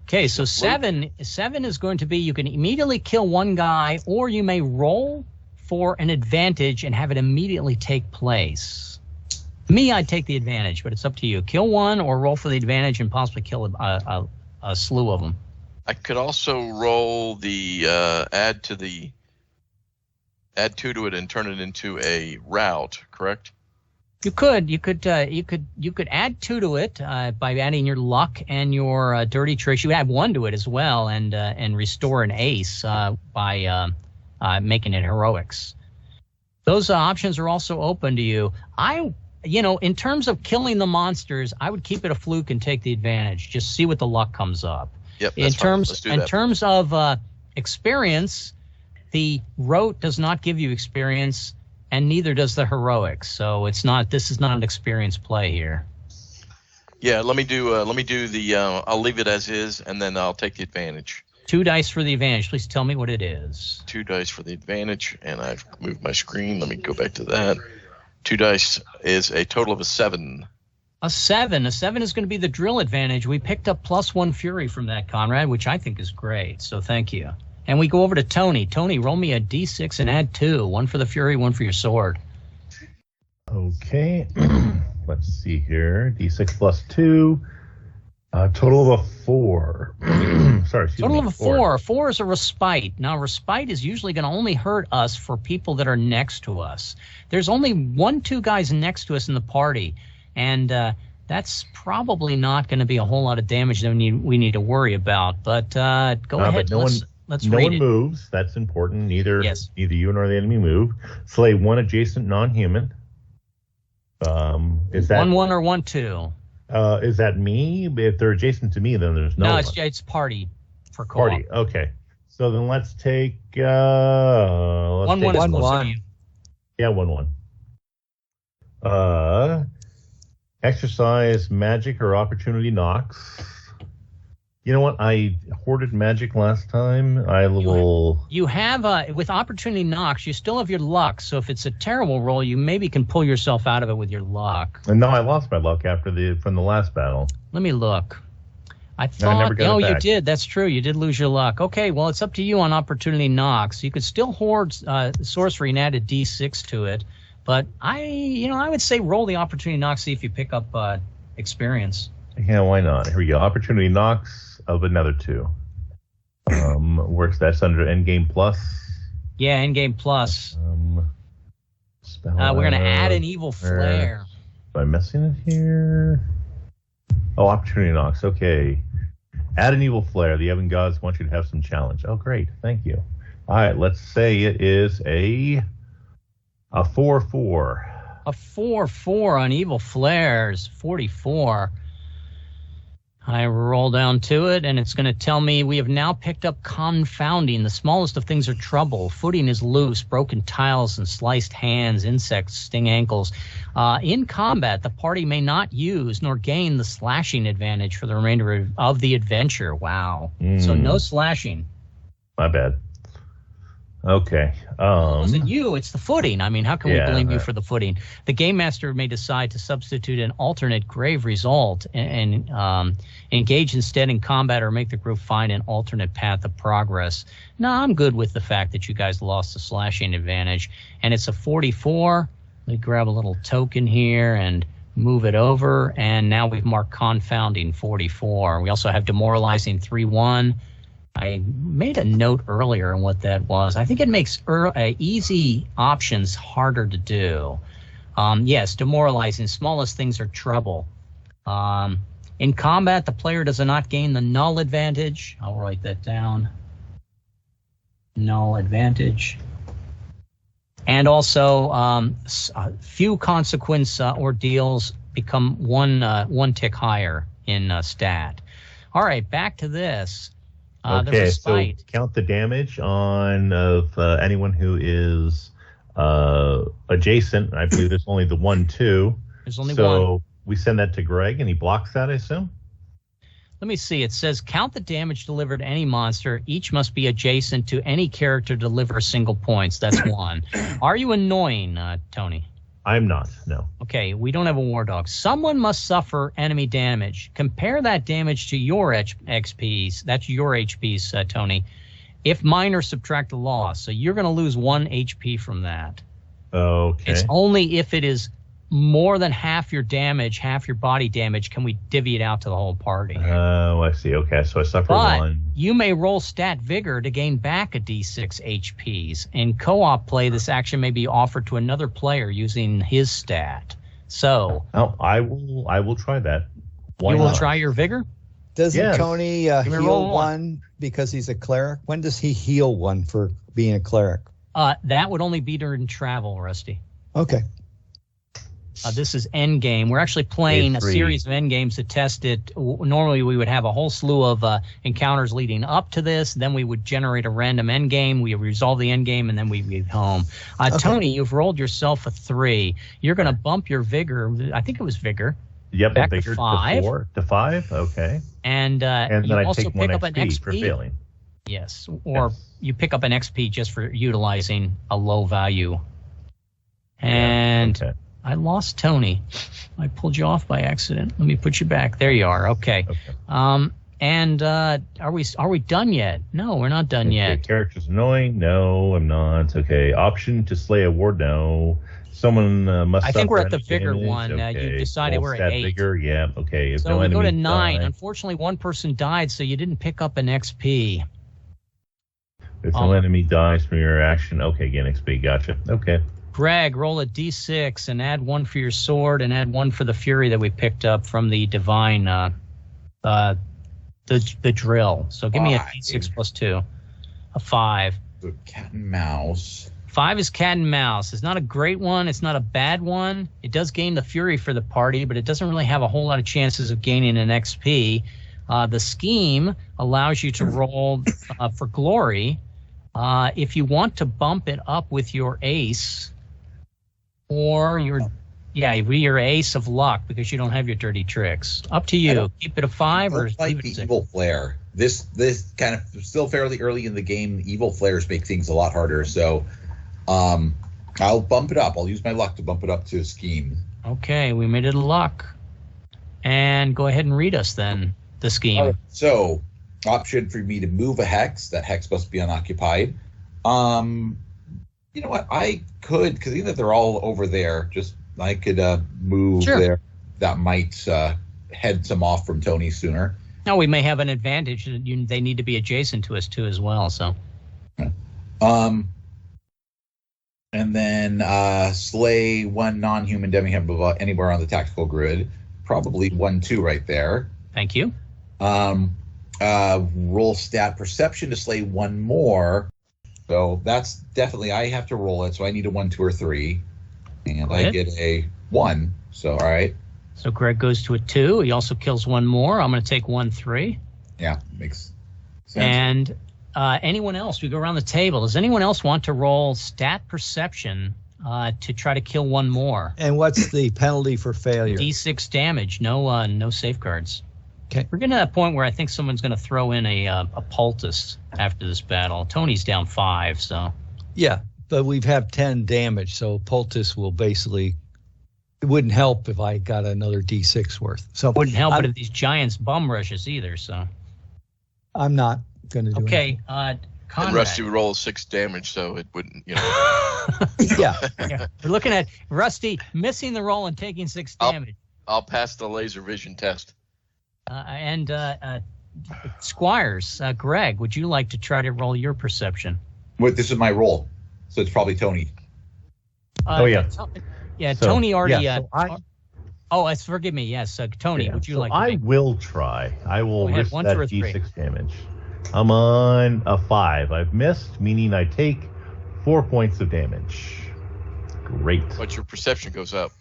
Okay, so 7 is going to be you can immediately kill one guy, or you may roll for an advantage and have it immediately take place. Me, I'd take the advantage, but it's up to you. Kill one or roll for the advantage and possibly kill a slew of them. I could also roll the add 2 to it and turn it into a route, correct? You could add 2 to it by adding your luck and your dirty tricks. You would add 1 to it as well, and restore an ace by making it heroics. Those options are also open to you. In terms of killing the monsters, I would keep it a fluke and take the advantage. Just see what the luck comes up. Yep. In terms of experience, the rote does not give you experience, and neither does the heroics. So this is not an experience play here. Yeah, let me do the I'll leave it as is, and then I'll take the advantage. 2 dice for the advantage. Please tell me what it is. 2 dice for the advantage, and I've moved my screen. Let me go back to that. 2 dice is a total of a 7. A 7. A 7 is going to be the drill advantage. We picked up +1 fury from that, Conrad, which I think is great. So thank you. And we go over to Tony. Tony, roll me a D6 and add 2. 1 for the fury, 1 for your sword. Okay. Let's see here. D6 plus 2. Total of a 4. Sorry, Total of a 4. 4 is a respite. Now, respite is usually going to only hurt us for people that are next to us. There's only 2 guys next to us in the party, and that's probably not going to be a whole lot of damage that we need to worry about. But go ahead. Let's no read one it. moves. That's important. Neither Yes. you nor the enemy move. Slay 1 adjacent non-human. Is that 1-1 or 1-2? Is that me? If they're adjacent to me, then there's no. No, one. it's party for co-op. Party. Okay. So then let's take 1-1. 1-1. Yeah, 1-1. Exercise magic or opportunity knocks. You know what? I hoarded magic last time. You have with opportunity knocks. You still have your luck. So if it's a terrible roll, you maybe can pull yourself out of it with your luck. And no, I lost my luck from the last battle. Let me look. I thought. You did. That's true. You did lose your luck. Okay. Well, it's up to you on opportunity knocks. You could still hoard sorcery and add a D6 to it. But I would say roll the opportunity knock. See if you pick up experience. Yeah, why not? Here we go. Opportunity knocks of another 2. Works. That's under Endgame Plus. Yeah, Endgame Plus. Spell We're gonna add an evil flare. Am I missing it here? Oh, opportunity knocks. Okay. Add an evil flare. The Evan Gods want you to have some challenge. Oh, great. Thank you. All right. Let's say it is a 4-4. A 4-4 on evil flares. 44. I roll down to it, and it's going to tell me we have now picked up confounding. The smallest of things are trouble. Footing is loose, broken tiles and sliced hands, insects, sting ankles. In combat, the party may not use nor gain the slashing advantage for the remainder of the adventure. Wow. So no slashing. My bad. Okay. It wasn't you, it's the footing. I mean, how can we blame you for the footing? The game master may decide to substitute an alternate grave result and engage instead in combat or make the group find an alternate path of progress. No, I'm good with the fact that you guys lost the slashing advantage. And it's a 44. Let me grab a little token here and move it over. And now we've marked confounding 44. We also have demoralizing 3-1. I made a note earlier on what that was. I think it makes easy options harder to do. Yes, demoralizing. Smallest things are trouble. In combat, the player does not gain the null advantage. I'll write that down. Null advantage. And also, few consequence ordeals become one tick higher in stat. All right, back to this. Okay, so count the damage on of anyone who is adjacent. I believe there's only the 1-2. There's only one. So we send that to Greg, and he blocks that, I assume? Let me see. It says count the damage delivered to any monster. Each must be adjacent to any character to deliver single points. That's one. Are you annoying, Tony? I'm not, no. Okay, we don't have a war dog. Someone must suffer enemy damage. Compare that damage to your XPs. That's your HPs, Tony. If minor, subtract the loss. So you're going to lose 1 HP from that. Okay. It's only if it is more than half your damage, half your body damage, can we divvy it out to the whole party. Oh, I see. Okay, so I suffer but 1. You may roll stat vigor to gain back a d6 HPs. In co-op play, this action may be offered to another player using his stat. So I will try that. Why you will try your vigor? Doesn't Tony heal 1 because he's a cleric? When does he heal 1 for being a cleric? That would only be during travel, Rusty. Okay. This is Endgame. We're actually playing a series of Endgames to test it. Normally, we would have a whole slew of encounters leading up to this. Then we would generate a random Endgame. We resolve the Endgame, and then we leave home. Okay. Tony, you've rolled yourself a 3. You're going to bump your vigor. I think it was vigor. Yep, back vigor to 5. To 5, okay. And then you I also take pick 1 up an XP for failing. Yes, or you pick up an XP just for utilizing a low value. And I lost Tony. I pulled you off by accident. Let me put you back. There you are. Okay. And are we done yet? No, we're not done yet. Characters annoying? No, I'm not. Okay. Option to slay a ward? No. Someone must. I think we're at the vigor one. Okay. You decided we're at 8. Vigor? Yeah. Okay. If so no we go to 9. Die. Unfortunately, one person died, so you didn't pick up an XP. If no enemy dies from your action, okay, gain XP. Gotcha. Okay. Greg, roll a d6 and add 1 for your sword and add 1 for the fury that we picked up from the divine, the drill. So give me a d6 plus 2, a 5. The cat and mouse. 5 is cat and mouse. It's not a great one. It's not a bad one. It does gain the fury for the party, but it doesn't really have a whole lot of chances of gaining an XP. The scheme allows you to roll for glory. If you want to bump it up with your ace, or your ace of luck because you don't have your dirty tricks. Up to you. Keep it a 5 or like the evil flare. This kind of still fairly early in the game. Evil flares make things a lot harder. So, I'll bump it up. I'll use my luck to bump it up to a scheme. Okay, we made it a luck. And go ahead and read us then the scheme. So, option for me to move a hex. That hex must be unoccupied. You know what? I could, because even if they're all over there, I could move there. That might head some off from Tony sooner. Now we may have an advantage. They need to be adjacent to us too as well. So, and then slay 1 non-human demi-human anywhere on the tactical grid. Probably 1-2 right there. Thank you. Roll stat perception to slay 1 more. So that's definitely, I have to roll it. So I need a 1, 2, or 3. And I get a 1. So, all right. So Greg goes to a 2. He also kills one more. I'm going to take 1, 3. Yeah, makes sense. And anyone else? We go around the table. Does anyone else want to roll stat perception to try to kill one more? And what's the penalty for failure? D6 damage. No safeguards. Okay. We're getting to that point where I think someone's going to throw in a poultice after this battle. Tony's down 5, so. Yeah, but we've had 10 damage, so poultice will basically. It wouldn't help if I got another D6 worth. So wouldn't help it if these giants bum rushes either. So. I'm not going to do it. Okay, And Conrad. Rusty would roll 6 damage, so it wouldn't, you know. Yeah. We're looking at Rusty missing the roll and taking 6 damage. I'll pass the laser vision test. And Squires, Greg, would you like to try to roll your perception? Wait, this is my roll, so it's probably Tony. Yeah. Yeah, So, Tony already. yeah, so Forgive me. Yes, Tony, would you so like to I make? will try. I will Go ahead, risk 1, that 2, or 3. D6 damage. I'm on a 5. I've missed, meaning I take 4 points of damage. Great. But your perception goes up.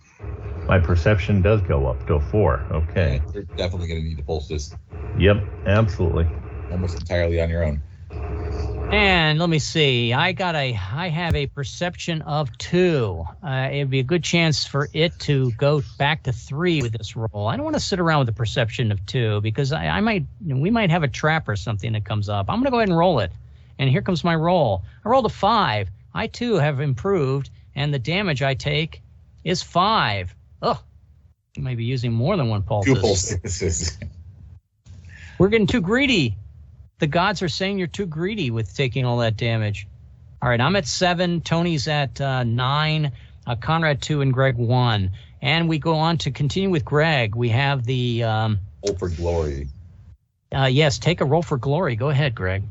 My perception does go up to a 4. Okay. You're definitely going to need to pulse this Yep, absolutely. almost entirely on your own. And let me see. I have a perception of 2. It'd be a good chance for it to go back to 3 with this roll. I don't want to sit around with a perception of 2 because we might have a trap or something that comes up. I'm going to go ahead and roll it. And here comes my roll. I rolled a 5. I too have improved, and the damage I take is 5. Ugh. You may be using more than one poultice. 2 pulses. We're getting too greedy. The gods are saying you're too greedy with taking all that damage. All right, I'm at 7. Tony's at 9. Conrad 2 and Greg 1. And we go on to continue with Greg. We have the... Roll for glory. Yes, take a roll for glory. Go ahead, Greg.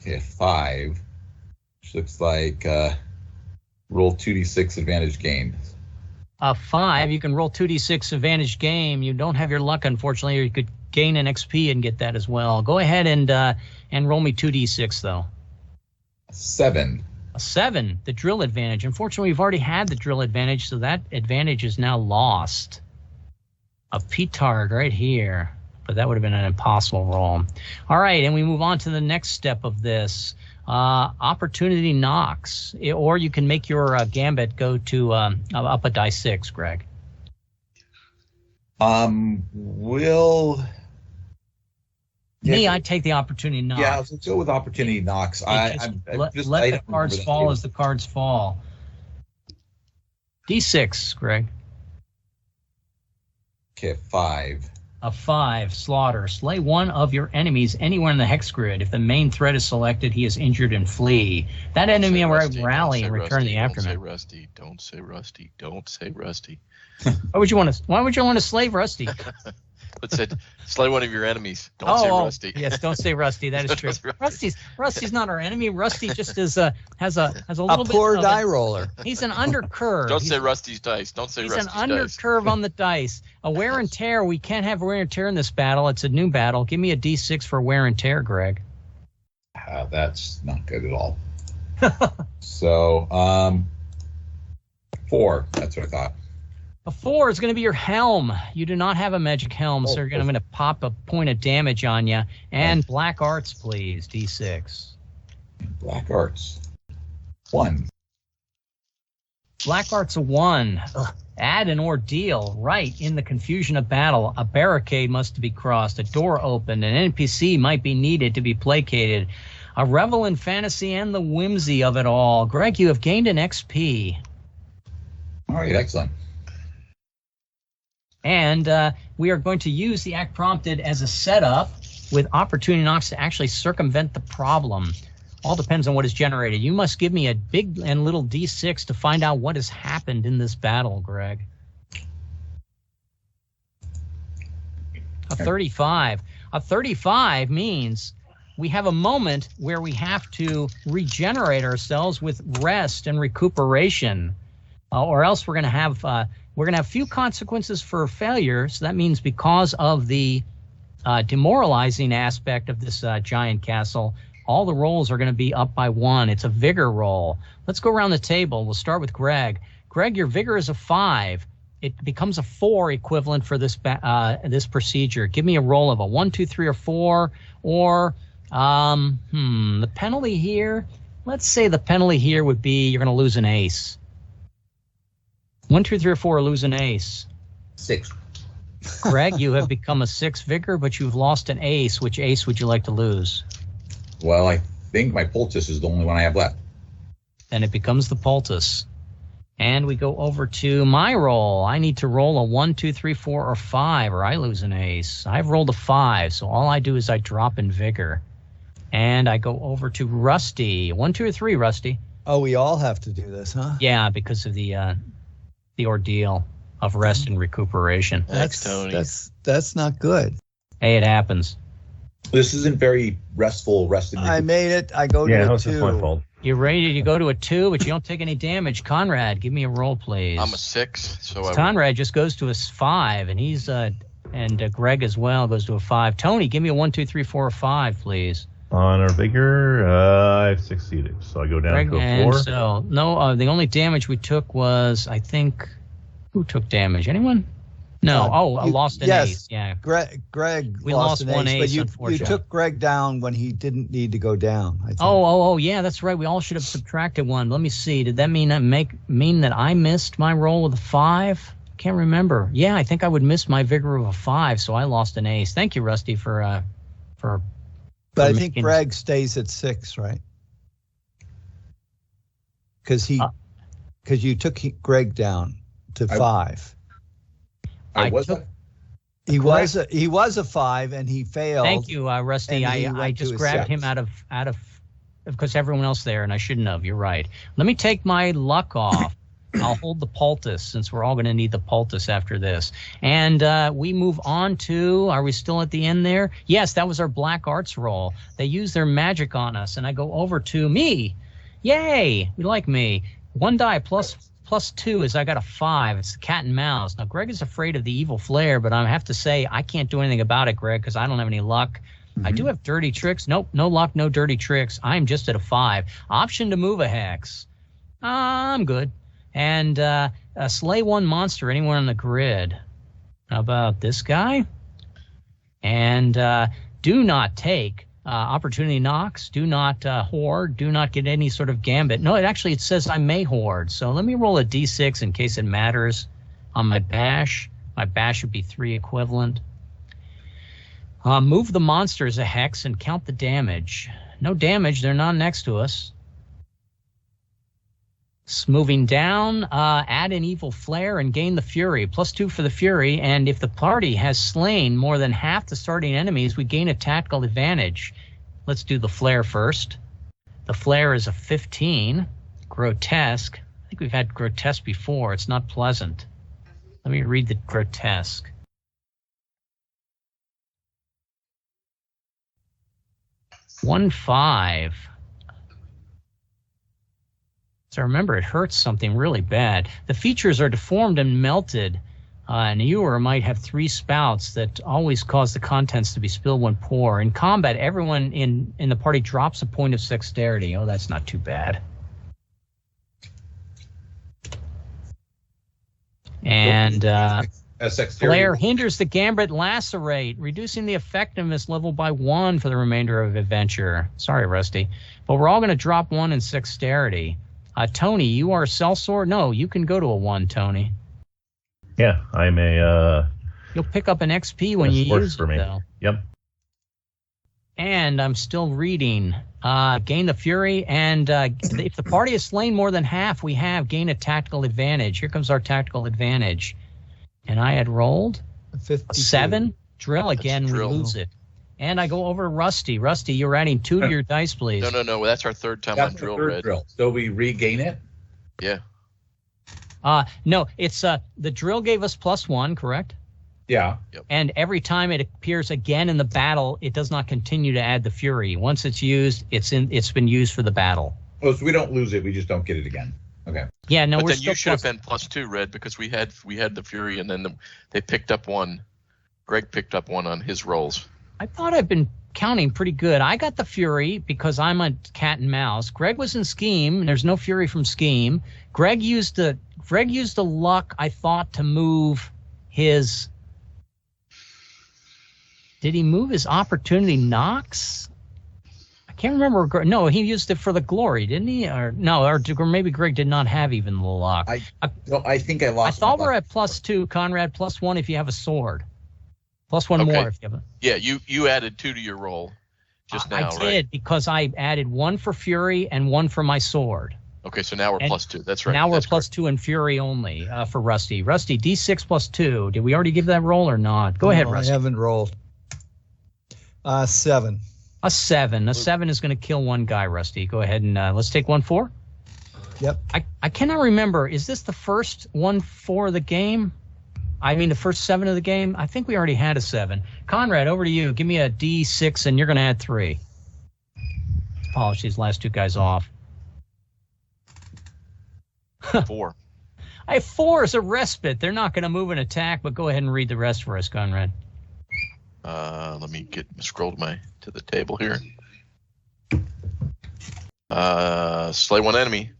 Okay, 5. Which looks like roll 2d6 advantage gain. 5, you can roll 2d6 advantage game. You don't have your luck, unfortunately, or you could gain an XP and get that as well. Go ahead and roll me 2d6, though. 7. A 7, the drill advantage. Unfortunately, we've already had the drill advantage, so that advantage is now lost. A petard right here. But that would have been an impossible roll. All right, and we move on to the next step of this. Opportunity knocks. Or you can make your gambit go to up a die 6, Greg. Will... Me, I take the opportunity knocks. Yeah, let's go with opportunity knocks. Let the cards fall as the cards fall. D6, Greg. Okay, 5. A 5, slaughter. Slay one of your enemies anywhere in the hex grid. If the main threat is selected, he is injured and flee. That enemy will rally and return the aftermath. Don't say Rusty. Don't say Rusty. Don't say Rusty. Why would you want to slay Rusty? But said, slay one of your enemies. Don't say Rusty. Yes, don't say Rusty. That is true. Rusty's not our enemy. Rusty just has a little bit poor of die roller. He's an undercurve. Don't say Rusty's dice. Don't say Rusty's dice. He's an undercurve on the dice. A wear and tear. We can't have wear and tear in this battle. It's a new battle. Give me a D6 for wear and tear, Greg. That's not good at all. So, 4. That's what I thought. A 4 is going to be your helm. You do not have a magic helm, so I'm going to pop a point of damage on you. And black arts, please. D6. Black arts. 1. Black arts a 1. Ugh. Add an ordeal. Right in the confusion of battle. A barricade must be crossed. A door opened. An NPC might be needed to be placated. A revel in fantasy and the whimsy of it all. Greg, you have gained an XP. All right, excellent. And we are going to use the act prompted as a setup with opportunity knocks to actually circumvent the problem. All depends on what is generated. You must give me a big and little D6 to find out what has happened in this battle, Greg. A 35. A 35 means we have a moment where we have to regenerate ourselves with rest and recuperation, or else we're going to have few consequences for failure. So that means because of the demoralizing aspect of this giant castle, all the rolls are going to be up by 1. It's a vigor roll. Let's go around the table. We'll start with Greg. Greg, your vigor is a 5. it becomes a 4 equivalent for this this procedure. Give me a roll of a 1, 2, 3, or 4, or the penalty here. Let's say the penalty here would be you're going to lose an ace. 1, 2, 3, or 4, lose an ace. 6. Greg, you have become a 6 vigor, but you've lost an ace. Which ace would you like to lose? Well, I think my poultice is the only one I have left. Then it becomes the poultice. And we go over to my roll. I need to roll a 1, 2, 3, 4, or 5, or I lose an ace. I've rolled a 5, so all I do is I drop in vigor. And I go over to Rusty. 1, 2, or 3, Rusty. Oh, we all have to do this, huh? Yeah, because of the ordeal of rest and recuperation. Thanks, Tony. That's not good. Hey, it happens. This isn't very restful. I made it. I go to a 2. It's my fault. You're ready to go to a 2, but you don't take any damage. Conrad, give me a roll, please. I'm a 6, so Conrad just goes to a 5, and he's and Greg as well goes to a 5. Tony, give me a 1, 2, 3, 4, or 5, please. On our vigor, I've succeeded, so I go down to a 4. So no, the only damage we took was, I think, who took damage? Anyone? No. I lost an ace. Yeah. Greg we lost one ace, but you took Greg down when he didn't need to go down. I think. Oh, yeah, that's right. We all should have subtracted 1. Let me see. Did that mean that I missed my roll with a 5? Can't remember. Yeah, I think I would miss my vigor of a 5, so I lost an ace. Thank you, Rusty, for. But I think Greg stays at 6, right? Because you took Greg down to 5. He was a 5 and he failed. Thank you, Rusty. I just grabbed him out of because everyone else there, and I shouldn't have. You're right. Let me take my luck off. I'll hold the poultice since we're all going to need the poultice after this. And we move on to, are we still at the end there? Yes, that was our black arts roll. They use their magic on us, and I go over to me. Yay, we like me. 1 die plus 2 is I got a 5. It's the cat and mouse. Now, Greg is afraid of the evil flare, but I have to say I can't do anything about it, Greg, because I don't have any luck. Mm-hmm. I do have dirty tricks. Nope, no luck, no dirty tricks. I'm just at a 5. Option to move a hex. I'm good. And slay 1 monster, anyone on the grid. How about this guy? And do not take opportunity knocks. Do not hoard. Do not get any sort of gambit. No, it says I may hoard. So let me roll a d6 in case it matters on my bash. My bash would be 3 equivalent. Move the monsters a hex and count the damage. No damage. They're not next to us. Moving down, add an evil flare and gain the fury. +2 for the fury, and if the party has slain more than half the starting enemies, we gain a tactical advantage. Let's do the flare first. The flare is a 15. Grotesque. I think we've had grotesque before. It's not pleasant. Let me read the grotesque. (1-5). So remember, it hurts something really bad. The features are deformed and melted. An ewer might have 3 spouts that always cause the contents to be spilled when poor. In combat, everyone in the party drops a point of dexterity. Oh, that's not too bad. And flare hinders the gambit lacerate, reducing the effectiveness level by 1 for the remainder of adventure. Sorry, Rusty. But we're all going to drop 1 in dexterity. Tony, you are a sellsword? No, you can go to a 1, Tony. Yeah, I'm a... You'll pick up an XP when you use it, though. Yep. And I'm still reading. Gain the fury, and if the party has slain more than half, we have gain a tactical advantage. Here comes our tactical advantage. And I had rolled a 7. Drill again, we lose it. And I go over to Rusty. Rusty, you're adding 2 to your dice, please. No. That's our 3rd time on drill, Red. So we regain it? Yeah. No, it's the drill gave us +1, correct? Yeah. Yep. And every time it appears again in the battle, it does not continue to add the fury. Once it's used, it's been used for the battle. Oh, so we don't lose it. We just don't get it again. Okay. Yeah, no, but we're then still you should have been +2, Red, because we had the fury, and then they picked up 1. Greg picked up 1 on his rolls. I thought I'd been counting pretty good. I got the fury because I'm a cat and mouse. Greg was in scheme. There's no fury from scheme. Greg used the Greg used the luck, I thought, to move his... Did he move his opportunity knocks? I can't remember. No, he used it for the glory, didn't he? Or no, or maybe Greg did not have even the luck. I think I lost. I thought we're at +2, Conrad. +1 if you have a sword. +1 more if you have a... Yeah, you added 2 to your roll just now, right? I did, because I added 1 for Fury and 1 for my sword. Okay, so now we're +2. That's right. Now we're That's +2 in Fury only for Rusty. Rusty, D6 +2. Did we already give that roll or not? Go ahead, Rusty. I haven't rolled. 7. A 7. A 7 is going to kill one guy, Rusty. Go ahead and let's take 1-4. Yep. I cannot remember. Is this the first 1-4 of the game? I mean, the first 7 of the game? I think we already had a 7. Conrad, over to you. Give me a D6, and you're going to add 3. Polish these last 2 guys off. 4. I have 4 as a respite. They're not going to move an attack, but go ahead and read the rest for us, Conrad. Let me scroll to the table here. Slay one enemy.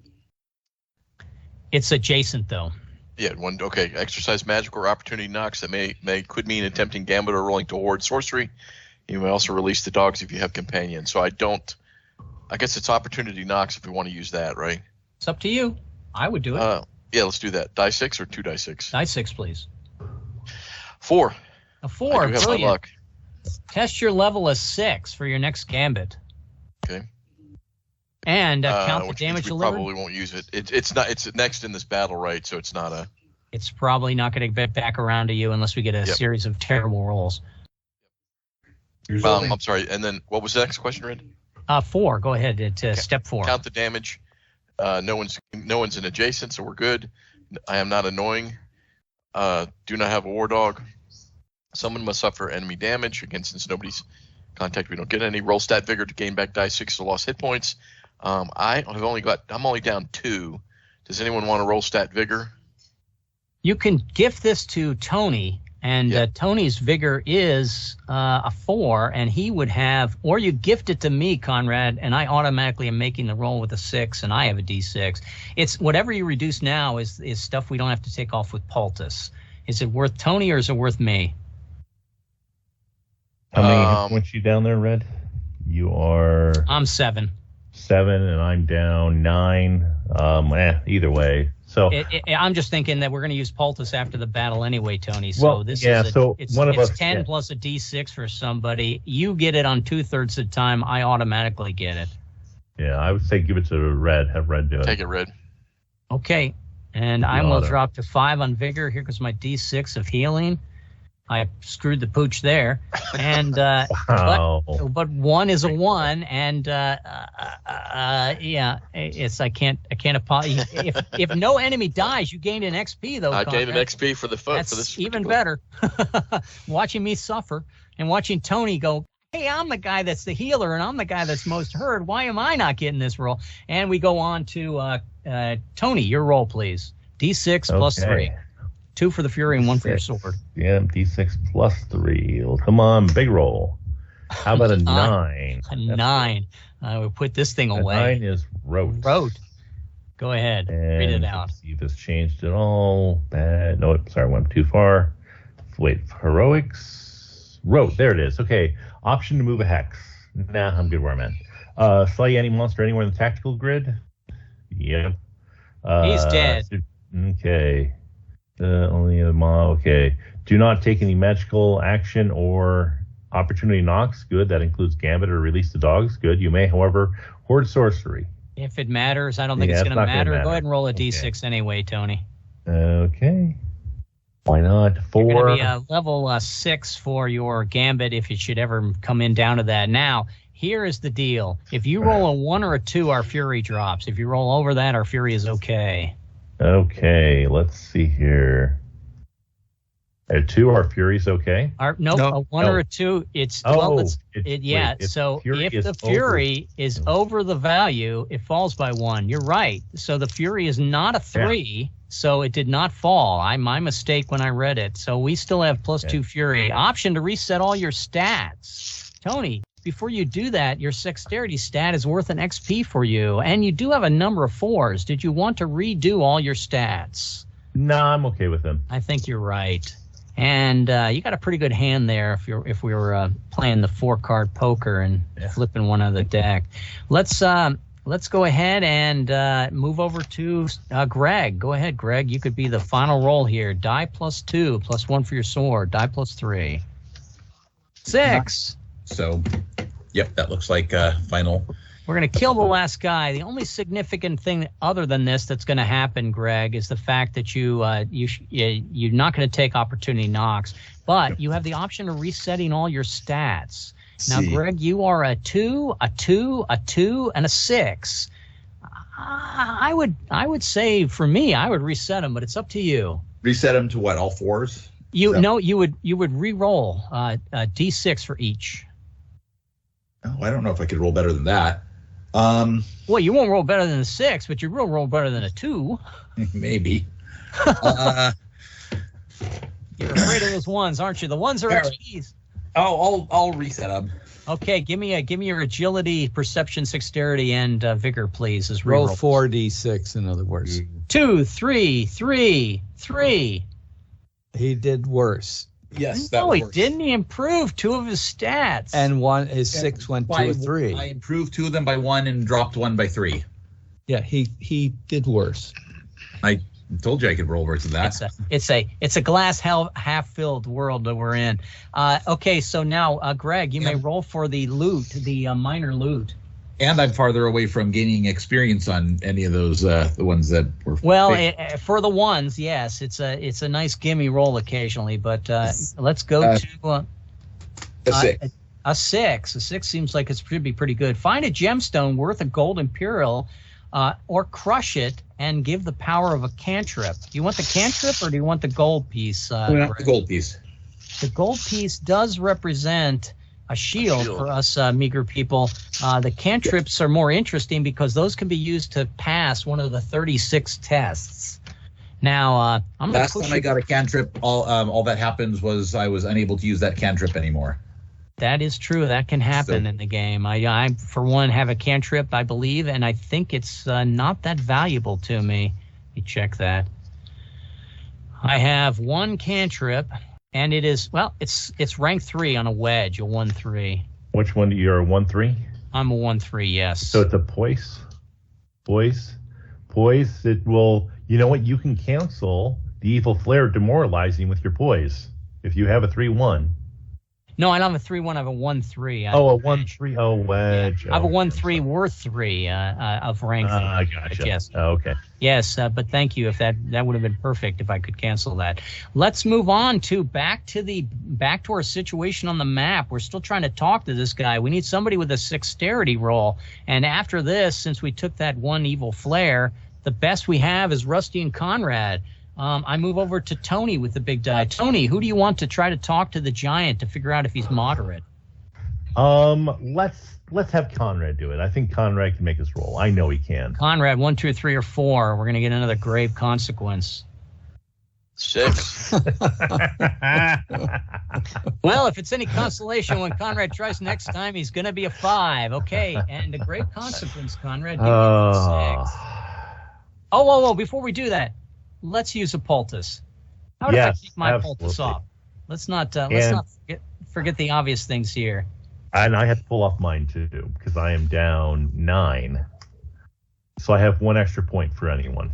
It's adjacent, though. Yeah, one. Okay, exercise magic or opportunity knocks that could mean attempting gambit or rolling to hoard sorcery. You may also release the dogs if you have companions. So I guess it's opportunity knocks if we want to use that, right? It's up to you. I would do it. Yeah, let's do that. Die 6 or 2 die 6? Die 6, please. 4. A 4. I do have Brilliant. my luck. Test your level as 6 for your next gambit. Okay. And count the damage we delivered. Probably won't use it. It's not. It's next in this battle, right? So it's not a. It's probably not going to get back around to you unless we get a series of terrible rolls. I'm sorry. And then what was the next question, Red? 4. Go ahead to step 4. Count the damage. No one's an adjacent, so we're good. I am not annoying. Do not have a war dog. Someone must suffer enemy damage. Again, since nobody's contact, we don't get any. Roll stat vigor to gain back die 6 to lost hit points. I'm only down 2. Does anyone want to roll stat vigor? You can gift this to Tony, and Tony's vigor is a 4, and he would have, or you gift it to me, Conrad, and I automatically am making the roll with a 6, and I have a D6. It's whatever you reduce now is stuff we don't have to take off with Poultice. Is it worth Tony or is it worth me? How many hit points you down there, Red? You are... I'm 7. 7, and I'm down 9. Either way. So I'm just thinking that we're going to use Poultice after the battle anyway, Tony. So it's 10 plus a D6 for somebody. You get it on 2/3 of the time. I automatically get it. Yeah, I would say give it to Red. Have Red do it. Take it, Red. Okay, and I will drop to 5 on vigor. Here goes my D6 of healing. I screwed the pooch there, and wow. but 1 is a 1, and it's I can't apologize. If no enemy dies, you gained an XP though. I gained an XP for the foot. That's for this even better. Watching me suffer and watching Tony go, hey, I'm the guy that's the healer, and I'm the guy that's most hurt. Why am I not getting this roll? And we go on to Tony. Your roll, please. D6 plus 3. 2 for the Fury and 1 for your sword. Yeah, D6 plus 3. Well, come on, big roll. How about a 9? A 9. We'll put this thing away. 9 is rote. Rote. Go ahead. Read it out. Let's see if this changed at all. Bad. No, sorry, I went too far. Wait, heroics. Rote. There it is. Okay. Option to move a hex. Nah, I'm good where I'm at. Slay any monster anywhere in the tactical grid. Yep. He's dead. Okay. Only a mob. Okay. Do not take any magical action or opportunity knocks. Good. That includes gambit or release the dogs. Good. You may, however, hoard sorcery. If it matters, I don't think it's going to matter. Go ahead and roll a D6 anyway, Tony. Okay. Why not? 4. You're going to be a level 6 for your gambit if it should ever come in down to that. Now, here is the deal. If you roll a 1 or a 2, our Fury drops. If you roll over that, our Fury is okay. Okay, let's see here. A 2, our Fury's okay? A 1 or a 2, it's... So if the Fury is over the value, it falls by 1. You're right. So the Fury is not a 3, so it did not fall. My mistake when I read it. So we still have plus 2 Fury. Option to reset all your stats. Tony, before you do that, your Sexterity stat is worth an XP for you, and you do have a number of 4s. Did you want to redo all your stats? No, I'm okay with them. I think you're right. And you got a pretty good hand there if we were playing the 4-card poker and flipping one out of the deck. Let's go ahead and move over to Greg. Go ahead, Greg. You could be the final roll here. Die +2, +1 for your sword. Die +3. 6. So, yep, that looks like final. We're going to kill the last guy. The only significant thing other than this that's going to happen, Greg, is the fact that you're not going to take opportunity knocks, but you have the option of resetting all your stats. Now, Greg, you are a 2, a 2, a 2, and a 6. I would say, for me, I would reset them, but it's up to you. Reset them to what? All 4s? You would re-roll a D6 for each. Oh, I don't know if I could roll better than that. Well, you won't roll better than a 6, but you will roll better than a 2. Maybe. You're afraid of those 1s, aren't you? The 1s are XPs. Oh, I'll reset them. Okay, give me your agility, perception, dexterity, and vigor, please. As Roll re-rolls. 4d6, in other words. 2, 3, 3, 3. He did worse. Yes, No, he didn't. He improved 2 of his stats. And his 6 went to a 3. I improved 2 of them by 1 and dropped 1 by 3. Yeah, he did worse. I told you I could roll worse than that. It's a glass half filled world that we're in. Okay, so now, Greg, you may roll for the loot, the minor loot. And I'm farther away from gaining experience on any of those, the ones that were. Well, for the 1s, yes, it's a nice gimme roll occasionally, but let's go to a 6. A 6. A 6 seems like it should be pretty good. Find a gemstone worth a gold imperial, or crush it and give the power of a cantrip. Do you want the cantrip or do you want the gold piece? The gold piece. The gold piece does represent a shield for us meager people. The cantrips are more interesting because those can be used to pass one of the 36 tests. Now, last time I got a cantrip, all that happens was I was unable to use that cantrip anymore. That is true. That can happen in the game. I, for one, have a cantrip, I believe, and I think it's not that valuable to me. Let me check that. I have 1 cantrip. And it is, well, it's rank 3 on a wedge, a 1-3. Which one? You're a 1-3? I'm a 1-3, yes. So it's a poise. It will, you know what? You can cancel the evil flare demoralizing with your poise if you have a 3-1. No, I don't have a 3-1. I have a 1-3. A 1-3. Oh, wedge. I have a 1-3 worth 3 of rank 3. I gotcha. Yes. Okay. Yes, but thank you. If that would have been perfect if I could cancel that. Let's move on to back to our situation on the map. We're still trying to talk to this guy. We need somebody with a Sexterity roll. And after this, since we took that 1 evil flare, the best we have is Rusty and Conrad. I move over to Tony with the big die. Tony, who do you want to try to talk to the giant to figure out if he's moderate? Let's have Conrad do it. I think Conrad can make his roll. I know he can. Conrad, 1, 2, 3, or 4. We're going to get another grave consequence. 6. Well, if it's any consolation, when Conrad tries next time, he's going to be a 5. Okay, and a grave consequence, Conrad. Give me a 6. Oh, whoa, before we do that, let's use a poultice. How do I take my poultice off? Let's not forget the obvious things here. And I have to pull off mine too because I am down 9. So I have 1 extra point for anyone.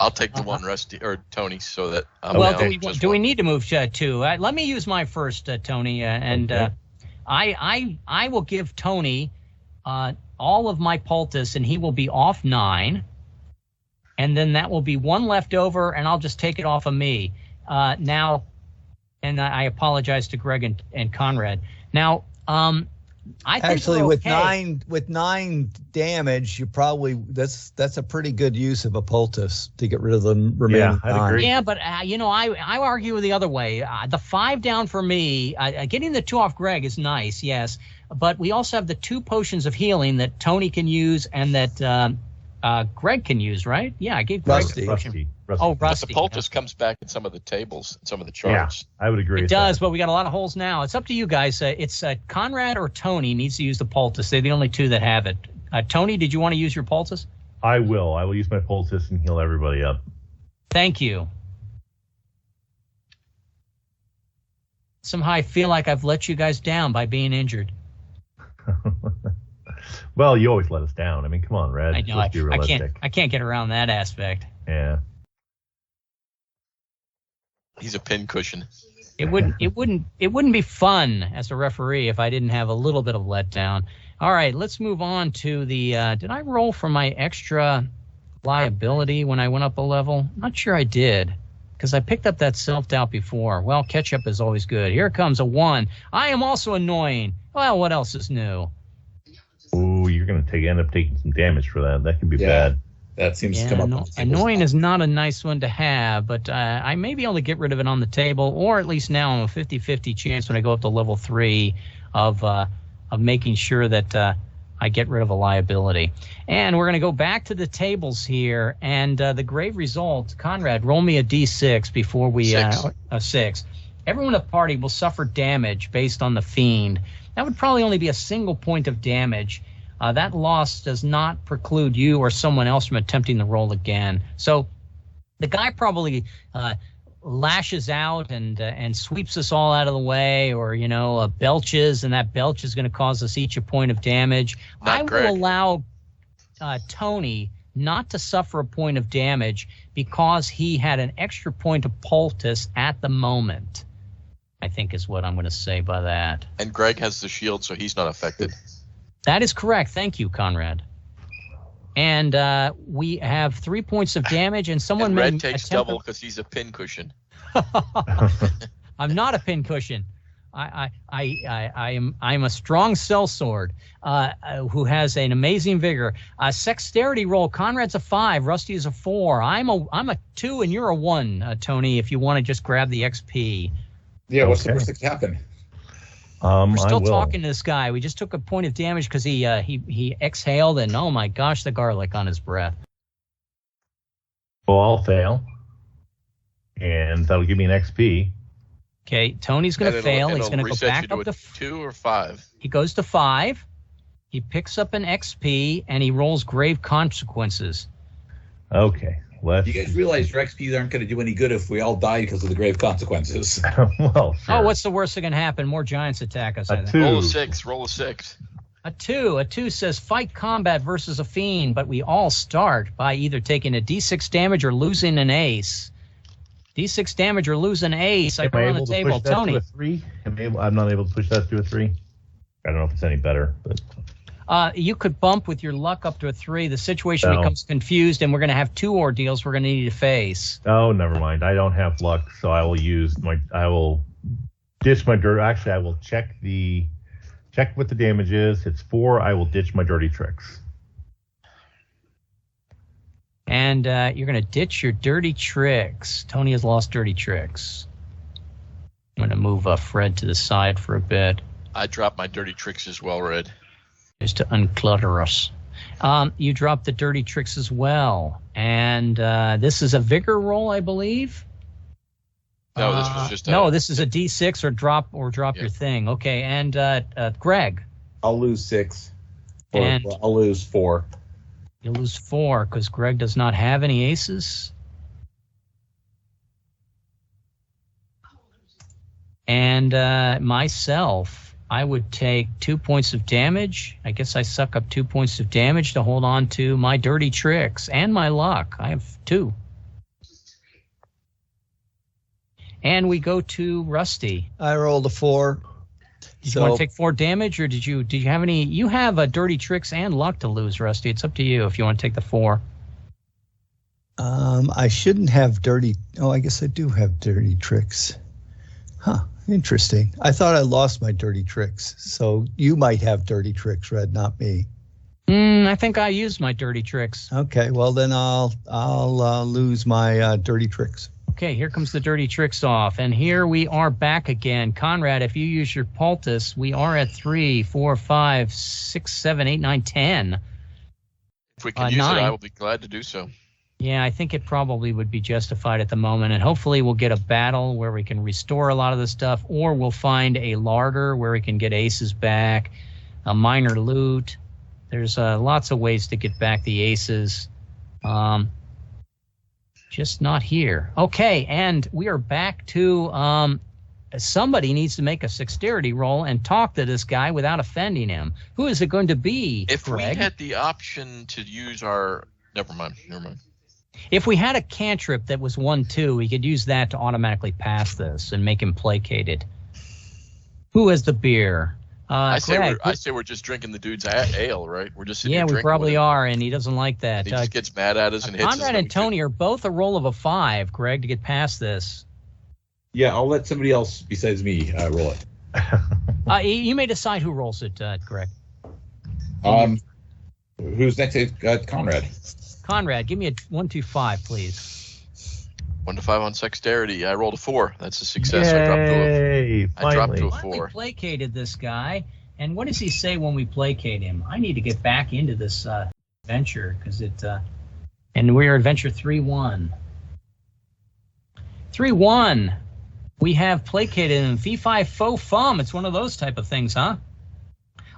I'll take the 1, Rusty or Tony, so that. Do we need to move to 2? Let me use my first, Tony, and okay. I will give Tony all of my poultice, and he will be off 9. And then that will be 1 left over, and I'll just take it off of me. Now, and I apologize to Greg and Conrad. Now, I think actually with 9 damage, you probably that's a pretty good use of a poultice to get rid of the remaining 9. I'd agree. Yeah, but I argue the other way. The 5 down for me, getting the 2 off Greg is nice, yes. But we also have the 2 potions of healing that Tony can use and that Greg can use, right? Yeah, I gave Greg Rusty. a potion. Oh, But Rusty. the poultice comes back in some of the tables, some of the Yeah, charts. I would agree. It with does, that. but we got a lot of holes now. It's up to you guys. It's Conrad or Tony needs to use the poultice. They're the only two that have it. Tony, did you want to use your poultice? I will. I will use my poultice and heal everybody up. Thank you. Somehow I feel like I've let you guys down by being injured. Well, you always let us down. I mean, come on, Red. I know. Let's be realistic. I can't get around that aspect. Yeah. He's a pincushion. It wouldn't be fun as a referee if I didn't have a little bit of letdown. All right, let's move on to the. Did I roll for my extra liability when I went up a level? Not sure I did, because I picked up that self-doubt before. Well, catch-up is always good. Here comes a 1. I am also annoying. Well, what else is new? Ooh, you're going to end up taking some damage for that. That could be bad. That seems to come up. No, annoying is not a nice one to have, but I may be able to get rid of it on the table, or at least now I'm a 50-50 chance when I go up to level 3 of making sure that I get rid of a liability. And we're going to go back to the tables here, and the grave result, Conrad, roll me a d6 before we... 6. Everyone in the party will suffer damage based on the fiend. That would probably only be a single point of damage. That loss does not preclude you or someone else from attempting the roll again. So the guy probably lashes out and sweeps us all out of the way, or belches, and that belch is going to cause us each a point of damage. I will allow Tony not to suffer a point of damage because he had an extra point of poultice at the moment, I think is what I'm going to say by that. And Greg has the shield, so he's not affected. That is correct. Thank you, Conrad. And we have 3 points of damage, and someone may Red takes double because he's a pincushion. I'm not a pincushion. I'm a strong sellsword who has an amazing vigor. Sexterity roll. Conrad's a 5. Rusty is a 4. I'm a 2, and you're a 1, Tony. If you want to just grab the XP. Yeah. What's the worst that can happen? We're still talking to this guy. We just took a point of damage because he exhaled, and oh my gosh, the garlic on his breath. Well, I'll fail, and that'll give me an XP. Okay, Tony's going to fail. He's going to go back up to 2 or 5. He goes to 5. He picks up an XP, and he rolls grave consequences. Okay. You guys realize your XP aren't going to do any good if we all die because of the grave consequences. Well, sure. Oh, what's the worst that can happen? More giants attack us. A 2. Roll a 6. Roll a 6. A 2. A 2 says fight combat versus a fiend, but we all start by either taking a D6 damage or losing an ace. D6 damage or lose an ace. I put on the table. Tony. To a 3? I'm not able to push that to a 3. I don't know if it's any better, but. You could bump with your luck up to a 3. The situation becomes confused, and we're going to have 2 ordeals we're going to need to face. Oh, never mind. I don't have luck, so I will ditch my dirt. Actually, I will check what the damage is. It's 4. I will ditch my dirty tricks. And you're going to ditch your dirty tricks. Tony has lost dirty tricks. I'm going to move Fred to the side for a bit. I dropped my dirty tricks as well, Red. Just to unclutter us. You dropped the dirty tricks as well. And this is a vigor roll, I believe. No, this was just no, this is a D6 or drop your thing. Okay, and Greg. I'll lose 6. And I'll lose 4. You'll lose 4 because Greg does not have any aces. And myself, I would take 2 points of damage. I guess I suck up 2 points of damage to hold on to my dirty tricks and my luck. I have 2. And we go to Rusty. I rolled a 4. Did you want to take 4 damage, or did you have any? You have a dirty tricks and luck to lose, Rusty. It's up to you if you want to take the 4. I shouldn't have dirty. Oh, I guess I do have dirty tricks. Huh. Interesting. I thought I lost my dirty tricks. So you might have dirty tricks, Red, not me. I think I used my dirty tricks. Okay. Well, then I'll lose my dirty tricks. Okay, here comes the dirty tricks off, and here we are back again. Conrad, if you use your poultice, we are at 3, 4, 5, 6, 7, 8, 9, 10. If we can use 9. it, I will be glad to do so. Yeah, I think it probably would be justified at the moment, and hopefully we'll get a battle where we can restore a lot of the stuff, or we'll find a larder where we can get aces back, a minor loot. There's lots of ways to get back the aces. Just not here. Okay, and we are back to somebody needs to make a dexterity roll and talk to this guy without offending him. Who is it going to be, If Greg? we had the option to use our... Never mind. If we had a cantrip that was 1/2, we could use that to automatically pass this and make him placated. Who has the beer? I say Greg, we're just drinking the dude's ale, right? We're just sitting yeah, here we drinking probably with him. are, and he doesn't like that. He just gets mad at us and hits us. Conrad and Tony are both a roll of a 5, Greg, to get past this. Yeah, I'll let somebody else besides me roll it. You may decide who rolls it, Greg. Who's next? Conrad. Conrad, give me a 1, 2, 5, please. 1 to 5 on dexterity. I rolled a 4. That's a success. Yay, I dropped to a Finally 4. placated this guy. And what does he say when we placate him? I need to get back into this adventure because it. And we're adventure 3-1. 3-1. We have placated him. Fee fi fo fum. It's one of those type of things, huh?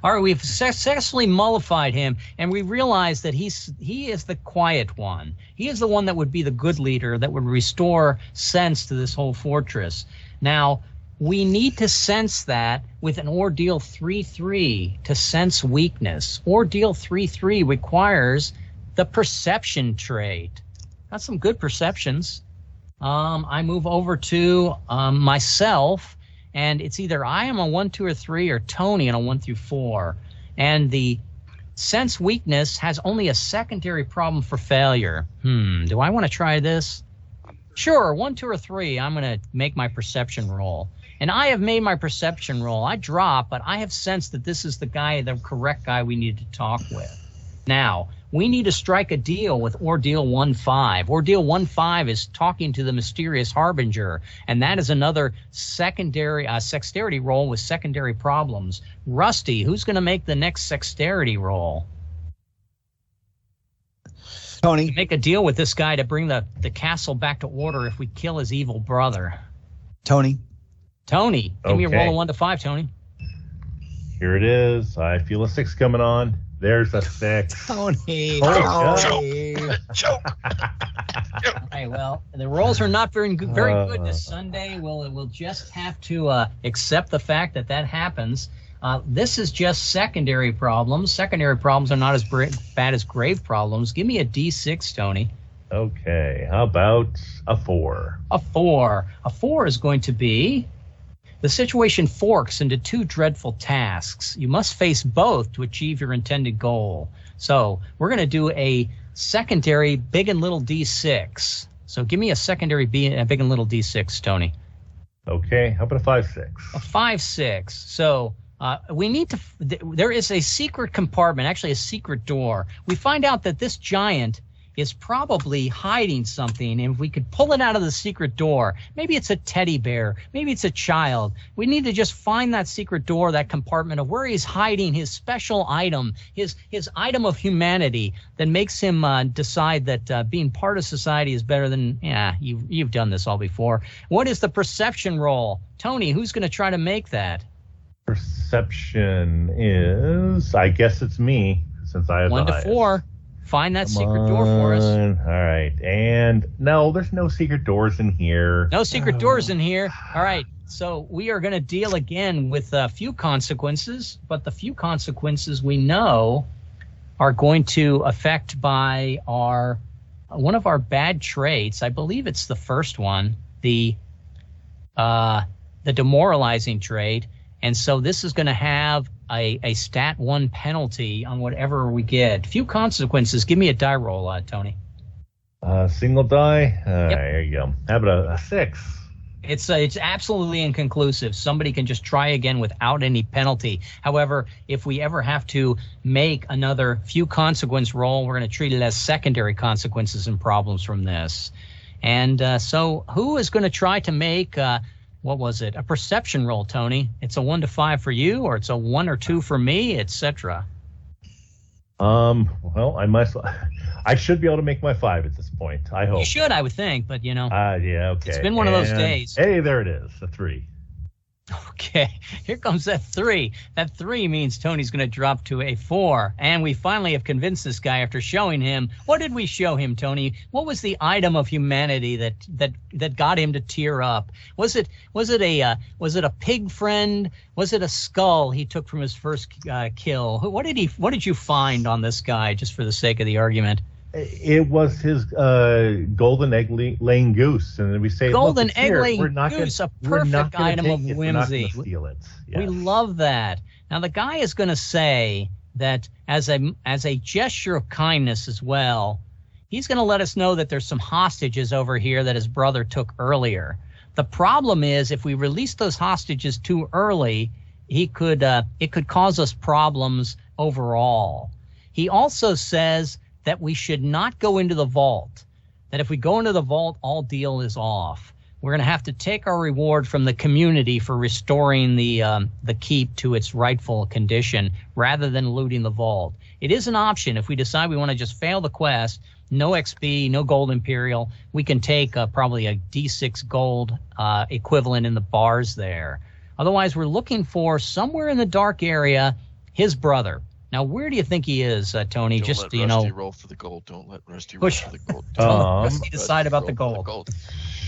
All right, we've successfully mollified him, and we realize that he is the quiet one. He is the one that would be the good leader that would restore sense to this whole fortress. Now, we need to sense that with an Ordeal 3-3 to sense weakness. Ordeal 3-3 requires the perception trait. That's some good perceptions. I move over to myself. And it's either I am a 1, 2, or 3, or Tony on a 1 through 4. And the sense weakness has only a secondary problem for failure. Do I want to try this? Sure, 1, 2, or 3. I'm going to make my perception roll. And I have made my perception roll. I drop, but I have sensed that this is the correct guy we need to talk with. Now, we need to strike a deal with Ordeal 1-5. Ordeal 1-5 is talking to the mysterious harbinger, and that is another secondary sexterity roll with secondary problems. Rusty, who's going to make the next sexterity roll? Tony. To make a deal with this guy to bring the castle back to order if we kill his evil brother. Tony. Tony, give me a Okay. roll of 1 to 5, Tony. Here it is. I feel a 6 coming on. There's a 6. Tony. Oh, Tony. Joke. Okay, well, the rolls are not very good this Sunday. We'll just have to accept the fact that happens. This is just secondary problems. Secondary problems are not as bad as grave problems. Give me a D6, Tony. Okay, how about a 4? A 4. A 4 is going to be... The situation forks into 2 dreadful tasks. You must face both to achieve your intended goal. So we're going to do a secondary big and little D6. So give me a secondary big and little D6, Tony. Okay, how about a 5-6? A 5-6. So we need to... There is a secret compartment, actually a secret door. We find out that this giant is probably hiding something, and if we could pull it out of the secret door, maybe it's a teddy bear, maybe it's a child. We need to just find that secret door, that compartment of where he's hiding his special item, his item of humanity that makes him decide that being part of society is better than... Yeah, you've done this all before. What is the perception roll? Tony, who's going to try to make that? Perception is... I guess it's me, since I have 1 the to highest. 4. Find that secret door for us. All right. And no, there's no secret doors in here. No secret doors in here. All right. So we are going to deal again with a few consequences, but the few consequences we know are going to affect by one of our bad traits. I believe it's the first one, the demoralizing trait. And so this is going to have a stat 1 penalty on whatever we get. Few consequences. Give me a die roll, Tony. Single die. Yep. There you go. How about a 6? It's absolutely inconclusive. Somebody can just try again without any penalty. However, if we ever have to make another few consequence roll, we're going to treat it as secondary consequences and problems from this. And so who is going to try to make... what was it? A perception roll, Tony. It's a 1 to 5 for you, or it's a 1 or 2 for me, etc. Well, I should be able to make my 5 at this point. I hope. You should, I would think, but Yeah, okay. It's been one of those days. Hey, there it is, a 3. Okay, here comes that 3. That 3 means Tony's going to drop to a 4. And we finally have convinced this guy after showing him. What did we show him, Tony? What was the item of humanity that got him to tear up? Was it a pig friend? Was it a skull he took from his first kill? What did you find on this guy, just for the sake of the argument? It was his golden egg-laying goose, and we say golden egg-laying goose, a perfect item of whimsy. Steal it. Yes. We love that. Now the guy is going to say that as a gesture of kindness as well, he's going to let us know that there's some hostages over here that his brother took earlier. The problem is if we release those hostages too early, it could cause us problems overall. He also says that we should not go into the vault, that if we go into the vault, all deal is off. We're going to have to take our reward from the community for restoring the keep to its rightful condition rather than looting the vault. It is an option. If we decide we want to just fail the quest, no XP, no gold imperial, we can take probably a D6 gold equivalent in the bars there. Otherwise, we're looking for somewhere in the dark area his brother. Now, where do you think he is, Tony? Don't just let Rusty roll for the gold. Don't let Rusty roll for the gold. Rusty decide about the gold.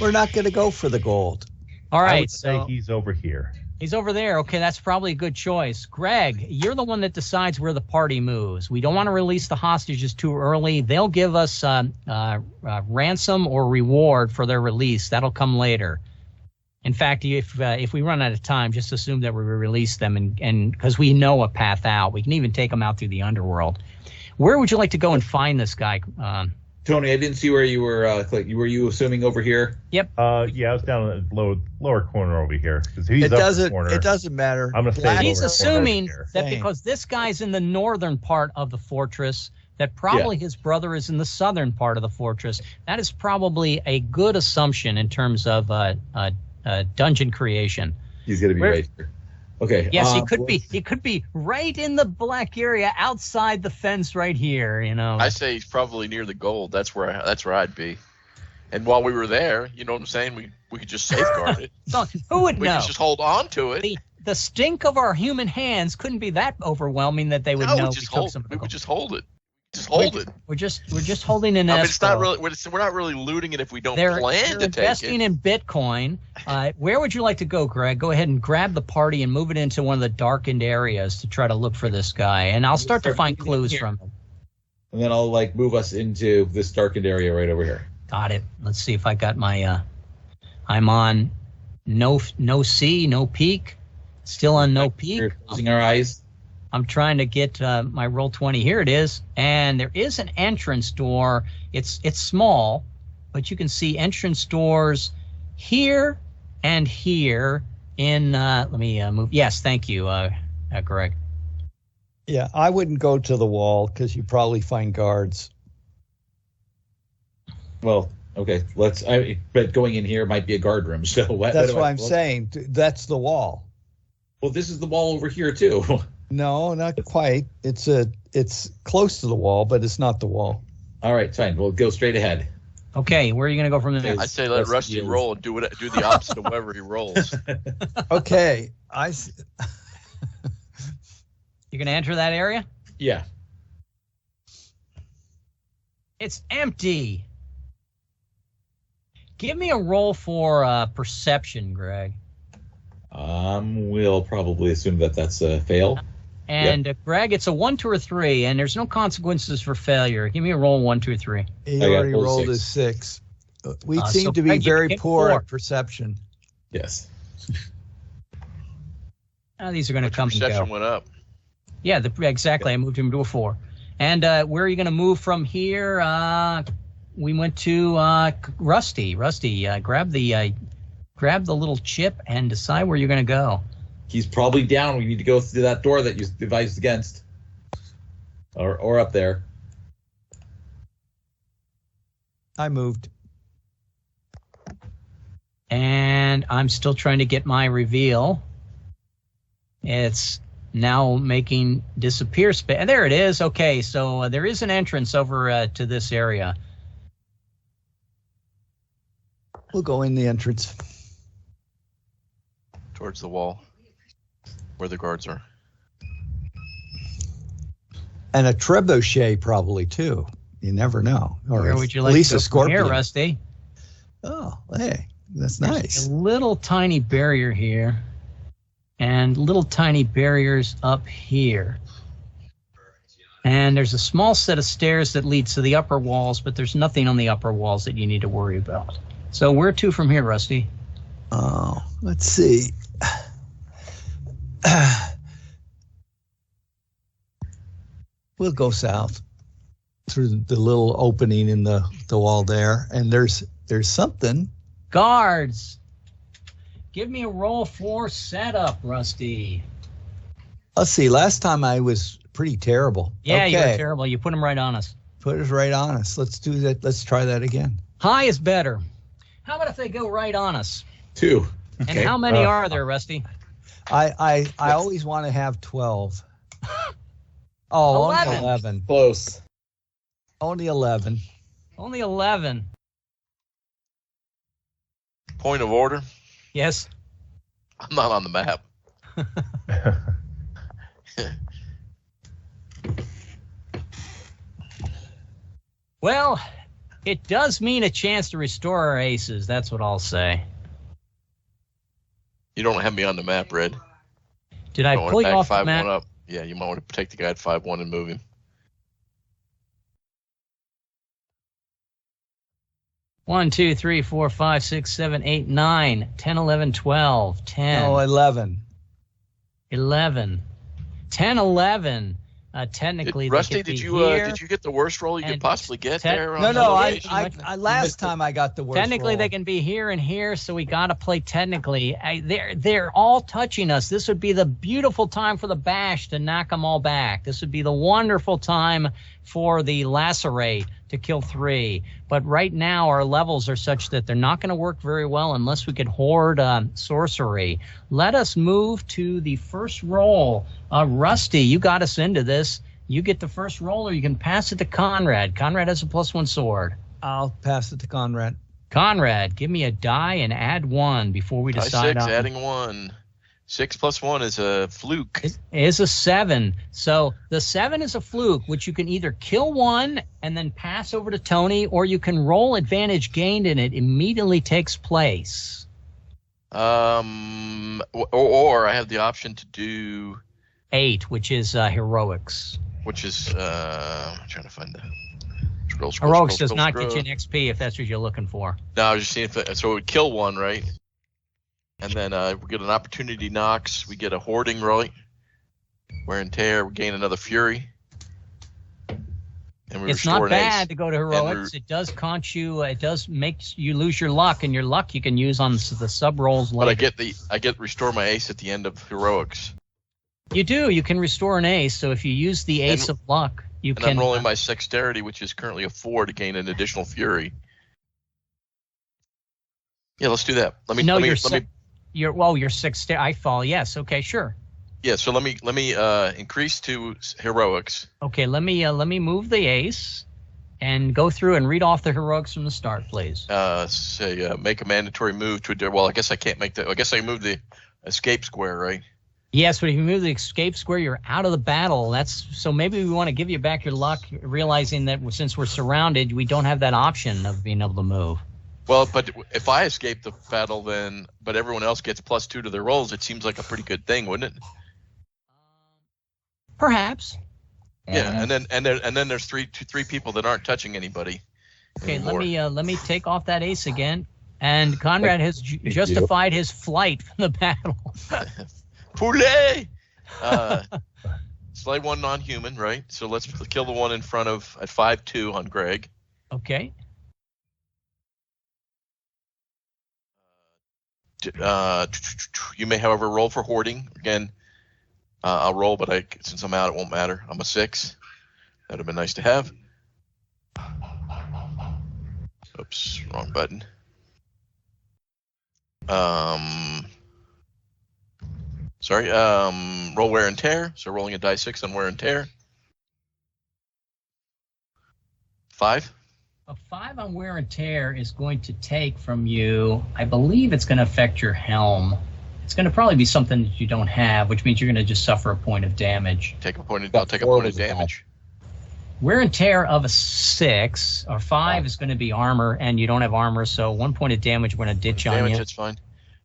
We're not going to go for the gold. All right. I would say he's over here. He's over there. Okay, that's probably a good choice. Greg, you're the one that decides where the party moves. We don't want to release the hostages too early. They'll give us ransom or reward for their release. That'll come later. In fact, if we run out of time, just assume that we release them, and because we know a path out, we can even take them out through the underworld. Where would you like to go and find this guy? Tony, I didn't see where you were. Were you assuming over here? Yep. Yeah, I was down in the lower corner over here. He's it doesn't matter. I'm going to say he's assuming that because this guy's in the northern part of the fortress, that probably his brother is in the southern part of the fortress. That is probably a good assumption in terms of dungeon creation. He's going to be right here. Okay. Yes, he could be right in the black area outside the fence right here. I say he's probably near the gold. That's where I'd be. And while we were there, you know what I'm saying? We could just safeguard it. So, who would know? We could just hold on to it. The stink of our human hands couldn't be that overwhelming that they would know we took some. We would just hold it. Just hold it. We're just holding an it's not really. We're not really looting it if we don't plan to take it. They're investing in Bitcoin. Where would you like to go, Greg? Go ahead and grab the party and move it into one of the darkened areas to try to look for this guy. And I'll start to find clues from him. And then I'll move us into this darkened area right over here. Got it. Let's see if I got my. I'm on no C, no peak. Still on no peak. We're closing our eyes. I'm trying to get my Roll20. Here it is. And there is an entrance door. It's small, but you can see entrance doors here and here in, let me move. Yes, thank you, Greg. Yeah, I wouldn't go to the wall because you probably find guards. Well, okay, but going in here might be a guard room. So that's what I'm saying. That's the wall. Well, this is the wall over here too. No, not quite. It's close to the wall, but it's not the wall. All right, fine. We'll go straight ahead. Okay, where are you going to go from there? I'd say let Rusty roll and do the opposite of whatever he rolls. Okay, You're going to enter that area? Yeah. It's empty. Give me a roll for perception, Greg. We'll probably assume that's a fail. And Greg, it's a 1, 2, or 3, and there's no consequences for failure. Give me a roll 1, 2, 3. He already rolled a 6. We seem to be very poor at perception. Yes. These are going to come and go. Perception went up. Yeah, exactly. Yeah. I moved him to a 4. And where are you going to move from here? We went to Rusty. Rusty, grab the little chip and decide where you're going to go. He's probably down. We need to go through that door that you advised against. Or up there. I moved. And I'm still trying to get my reveal. It's now making disappear space. And there it is. Okay, so there is an entrance over to this area. We'll go in the entrance. Towards the wall, where the guards are. And a trebuchet probably too. You never know. Or Where would you like at least to go a scorpion. from here, Rusty? Oh, hey, that's There's nice. a little tiny barrier here, and little tiny barriers up here. And there's a small set of stairs that leads to the upper walls, but there's nothing on the upper walls that you need to worry about. So where to from here, Rusty? Oh, let's see. We'll go south through the little opening in the wall there, and there's something. Guards! Give me a roll for setup, Rusty. Let's see. Last time I was pretty terrible. Yeah, okay. you're terrible. You put them right on us. Put us right on us. Let's do that. Let's try that again. High is better. How about if they go right on us? 2. And Okay. how many are there, Rusty? I always want to have 12. Oh, 11. only 11. Close. Only 11. Only 11. Point of order. Yes. I'm not on the map. Well, it does mean a chance to restore our aces. That's what I'll say. You don't have me on the map, Red. Did I You might pull you wanna off back the map? 5-1 up. Yeah, you might want to take the guy at 5-1 and move him. One, 2, 3, 4, 5, 6, 7, 8, 9, 10, 11, 12, 10, Oh, 11. 11, 10, 11. Technically, they Rusty, could did be you here. did you get the worst roll you could and possibly get ten- there? No, on no. elevation? I last time I got the worst. Technically, roll. they can be here and here, so we got to play technically. They're all touching us. This would be the beautiful time for the bash to knock them all back. This would be the wonderful time for the lacerate to kill 3. But right now, our levels are such that they're not going to work very well unless we could hoard sorcery. Let us move to the first roll. Rusty, you got us into this. You get the first roll, or you can pass it to Conrad. Conrad has a +1 sword. I'll pass it to Conrad. Conrad, give me a die and add 1 before we Die decide 6, on. adding 1. 6 + 1 is a fluke. It is a 7. So the 7 is a fluke, which you can either kill 1 and then pass over to Tony, or you can roll advantage gained and it immediately takes place. Or I have the option to do, 8, which is heroics. which is I'm trying to find the scroll. Heroics does not get you an XP if that's what you're looking for. No, I was just seeing if so it would kill 1, right? And then we get an opportunity knocks. We get a hoarding, right? Wear and tear. We gain another fury. And we It's restore not an bad ace. to go to heroics. It does conch you. It does make you lose your luck, and your luck you can use on the sub rolls later. But I get restore my ace at the end of heroics. You do. You can restore an ace. So if you use the ace of luck, you And can. I'm rolling my dexterity, which is currently a 4, to gain an additional fury. Yeah, let's do that. Let me. Your 6. I fall. Yes. Okay. Sure. Yeah. So let me increase to heroics. Okay. Let me move the ace, and go through and read off the heroics from the start, please. Say make a mandatory move to. Well, I guess I can't make that. I guess I can move the escape square, right? Yes, but if you move the escape square, you're out of the battle. So maybe we want to give you back your luck, realizing that since we're surrounded, we don't have that option of being able to move. Well, but if I escape the battle, but everyone else gets +2 to their rolls, it seems like a pretty good thing, wouldn't it? Perhaps. Yeah, and then there's three people that aren't touching anybody. Okay, anymore. let me take off that ace again, and Conrad has justified his flight from the battle. Poulet! Slay 1 non-human, right? So let's kill the one in front of at 5-2 on Greg. Okay. You may, however, roll for hoarding. Again, I'll roll, but since I'm out, it won't matter. I'm a 6. That'd have been nice to have. Oops, wrong button. Sorry. Roll wear and tear. So rolling a die 6 on wear and tear. 5. A 5 on wear and tear is going to take from you, I believe it's going to affect your helm. It's going to probably be something that you don't have, which means you're going to just suffer a point of damage. I'll take a point of damage. Wear and tear of a 6 or 5 is going to be armor, and you don't have armor, so 1 point of damage we're going to ditch on you. That's fine.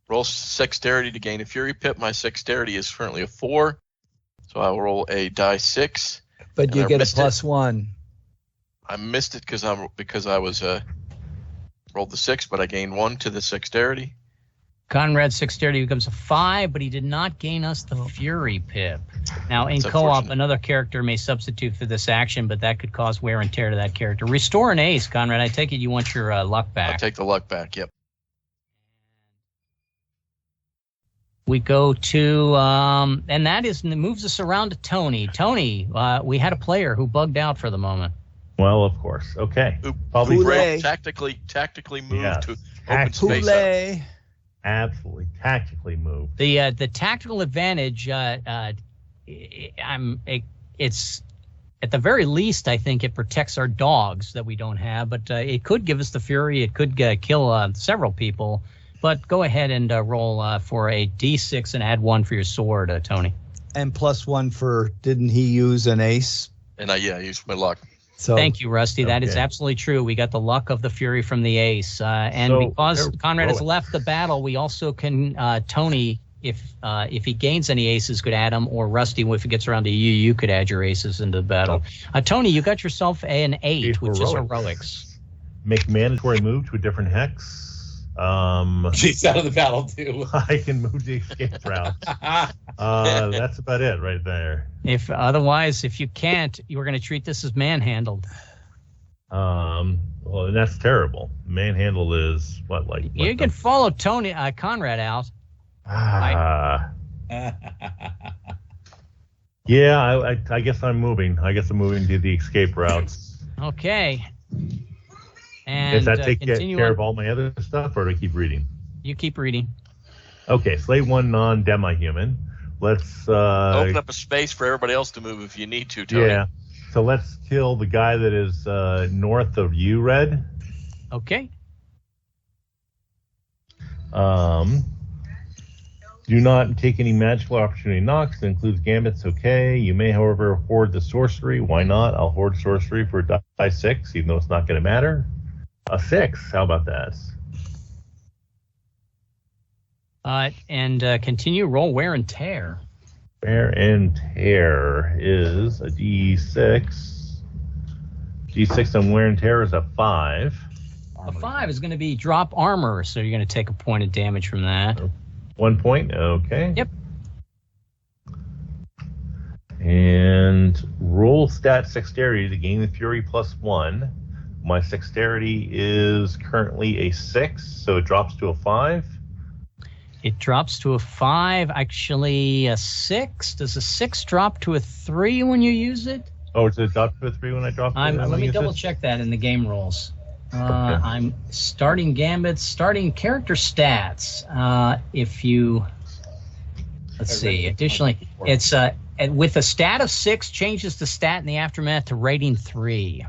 Roll Dexterity to gain a Fury Pip. My Dexterity is currently a 4, so I will roll a die 6. But you get a +1. I missed it because I was rolled the 6, but I gained 1 to the Dexterity. Conrad's Dexterity becomes a 5, but he did not gain us the Fury Pip. Now, in co-op, another character may substitute for this action, but that could cause wear and tear to that character. Restore an ace, Conrad. I take it you want your luck back. I'll take the luck back, yep. We go to, and that moves us around to Tony. Tony, we had a player who bugged out for the moment. Well, of course. Okay. Probably tactically moved to open space. Absolutely, tactically moved. The tactical advantage, it's at the very least, I think it protects our dogs that we don't have, but it could give us the fury. It could kill several people. But go ahead and roll for a D6 and add 1 for your sword, Tony. And +1 for, didn't he use an ace? And I used my luck. So, thank you, Rusty. That is absolutely true. We got the luck of the fury from the ace. Because Conrad has left the battle, we also can, Tony, if he gains any aces, could add them, or Rusty, if it gets around to you, you could add your aces into the battle. Tony, you got yourself an 8, which is heroics. Make mandatory move to a different hex. She's out of the battle, too. I can move the escape route. That's about it right there. If you can't, you're going to treat this as manhandled. Well, and that's terrible. Manhandled is what you can follow Tony Conrad out. Yeah, I guess I'm moving. I guess I'm moving to the escape routes. Okay. And does that take care of all my other stuff, or do I keep reading? You keep reading. Okay, slay 1 non-demi-human. Let's open up a space for everybody else to move if you need to, Tony. Yeah. So let's kill the guy that is north of you, Red. Okay. Do not take any magical opportunity knocks. It includes gambits. Okay. You may, however, hoard the sorcery. Why not? I'll hoard sorcery for die 6, even though it's not going to matter. A 6. How about that? And continue. Roll wear and tear. Wear and tear is a D6. D6 on wear and tear is a 5. A 5 is going to be drop armor, so you're going to take a point of damage from that. 1 point. Okay. Yep. And roll stat Dexterity to gain the fury +1. My Dexterity is currently a 6, so it drops to a 5. It drops to a 5. Actually, a 6. Does a 6 drop to a 3 when you use it? Oh, does it drop to a 3 when I drop it? Let me double check that in the game rules. Okay. I'm starting gambits, starting character stats. If you, let's see. Additionally, it's with a stat of 6, changes the stat in the aftermath to rating 3.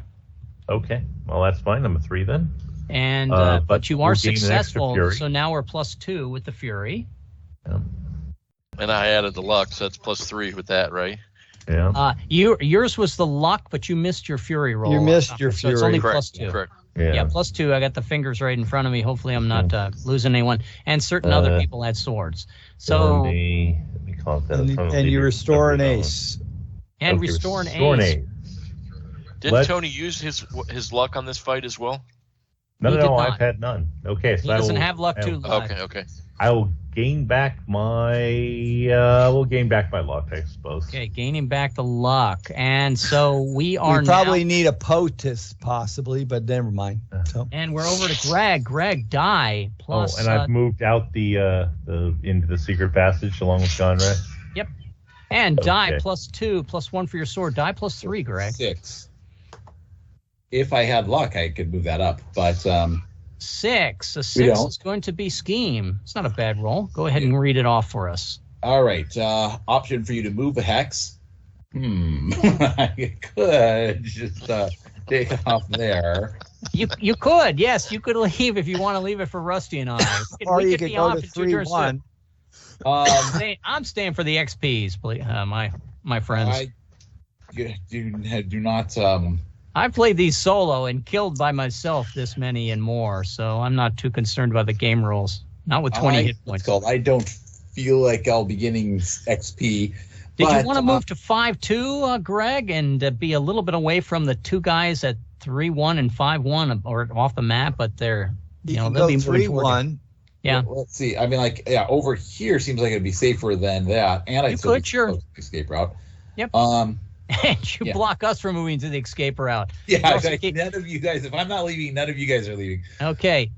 Okay, well that's fine. I'm a 3 then. And but you are successful, so now we're +2 with the fury. Yeah. And I added the luck, so that's +3 with that, right? Yeah. Yours was the luck, but you missed your fury roll. You missed your fury. So it's only Correct. +2. Correct. Yeah, +2. I got the fingers right in front of me. Hopefully, I'm not losing anyone. And certain other people had swords. So let me call that. And you restore an ace. And restore an ace. Didn't Tony use his luck on this fight as well? No, I've had none. Okay, so he doesn't have luck too. Okay. I will gain back my luck, I suppose. Okay, gaining back the luck, and so we probably need a POTUS possibly, but never mind. So. And we're over to Greg. Greg, die plus. Oh, and I've moved out the into the secret passage along with Conrad. Yep. And die +2, +1 for your sword. Die +3, Greg. 6. If I had luck, I could move that up, but 6. A 6 is going to be scheme. It's not a bad roll. Go ahead and read it off for us. All right. Option for you to move a hex. I could just take off there. You could, yes, you could leave if you want to leave it for Rusty and I. Or you could go to 3-1. I'm staying for the XPs, please, my friends. I do not. I've played these solo and killed by myself this many and more, so I'm not too concerned about the game rules. Not with 20 hit points. I don't feel like I'll be getting XP. Did you want to move to 5-2, Greg, and be a little bit away from the two guys at 3-1 and 5-1 or off the map, but they'll be 3-1. Yeah. Well, let's see. I mean, over here seems like it'd be safer than that, and I could sure escape route. Yep. And you block us from moving to the escape route. Yeah. None of you guys. If I'm not leaving, none of you guys are leaving. Okay.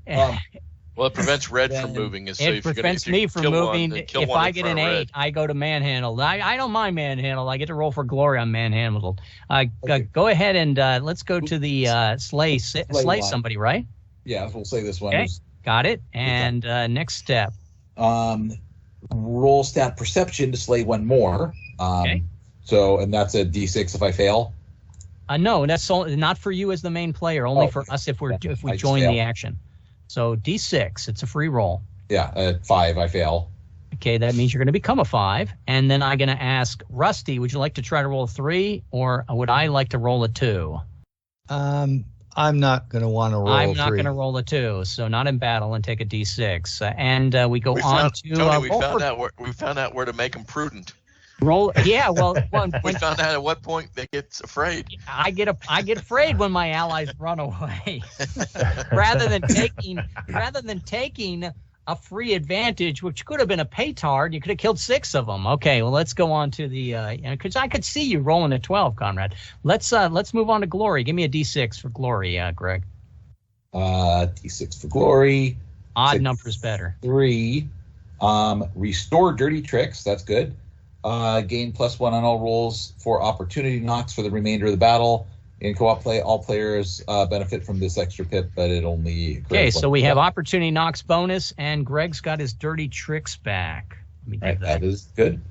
Well, it prevents Red from moving. It prevents me from moving. If I get an 8, I go to manhandled. I don't mind manhandled. I get to roll for glory on manhandled. Go ahead and let's go to the slay somebody, right? Yeah, we'll say this one. Okay, got it. And next step. Roll stat perception to slay one more. Okay. So, and that's a D6 if I fail. No, that's not for you as the main player. Only for us if we join the action. So D6, it's a free roll. Yeah, 5, I fail. Okay, that means you're going to become a 5. And then I'm going to ask Rusty, would you like to try to roll a 3, or would I like to roll a 2? I'm not going to want to roll a 3. I'm not going to roll a 2, so not in battle and take a D6. And we go on to... Tony, we found out where to make them prudent. Roll, yeah. Well, we found out at what point they get afraid. I get afraid when my allies run away, rather than taking a free advantage, which could have been a paytard. You could have killed 6 of them. Okay, well, let's go on to the because I could see you rolling a 12, Conrad. Let's move on to glory. Give me a D6 for glory, Greg. D6 for glory. Odd numbers better. 3. Restore dirty tricks. That's good. Gain +1 on all rolls for opportunity knocks for the remainder of the battle. In co-op play, all players benefit from this extra pip, but it only... Okay, so we have opportunity knocks bonus, and Greg's got his dirty tricks back. Let me do that is good.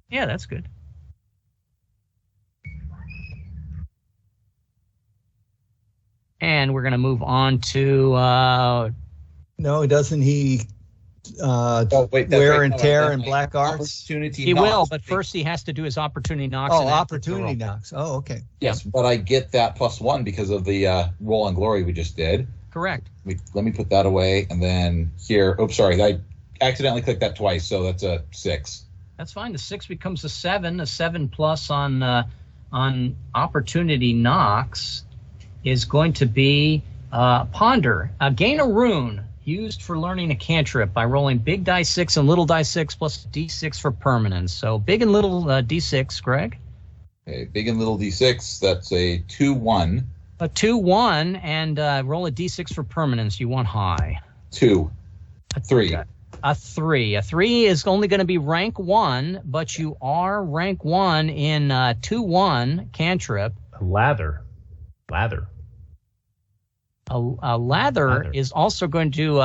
Yeah, that's good. And we're going to move on to... No, doesn't he... wear and tear and black arts. He will, but first he has to do his opportunity knocks. Oh, opportunity knocks. Oh, okay. Yes, but I get that +1 because of the roll on glory we just did. Correct. Let me put that away, and then here. Oops, sorry, I accidentally clicked that twice, so that's a 6. That's fine. The 6 becomes a 7. A 7+ on opportunity knocks is going to be ponder. Gain a rune. Used for learning a cantrip by rolling big die 6 and little die 6 plus D6 for permanence. So big and little D6, Greg. Okay, big and little D6. That's a 2-1. A 2-1 and roll a D6 for permanence. You want high. 2. 3. A 3. A 3 is only going to be rank 1, but you are rank 1 in 2-1 cantrip. Lather. A lather is also going to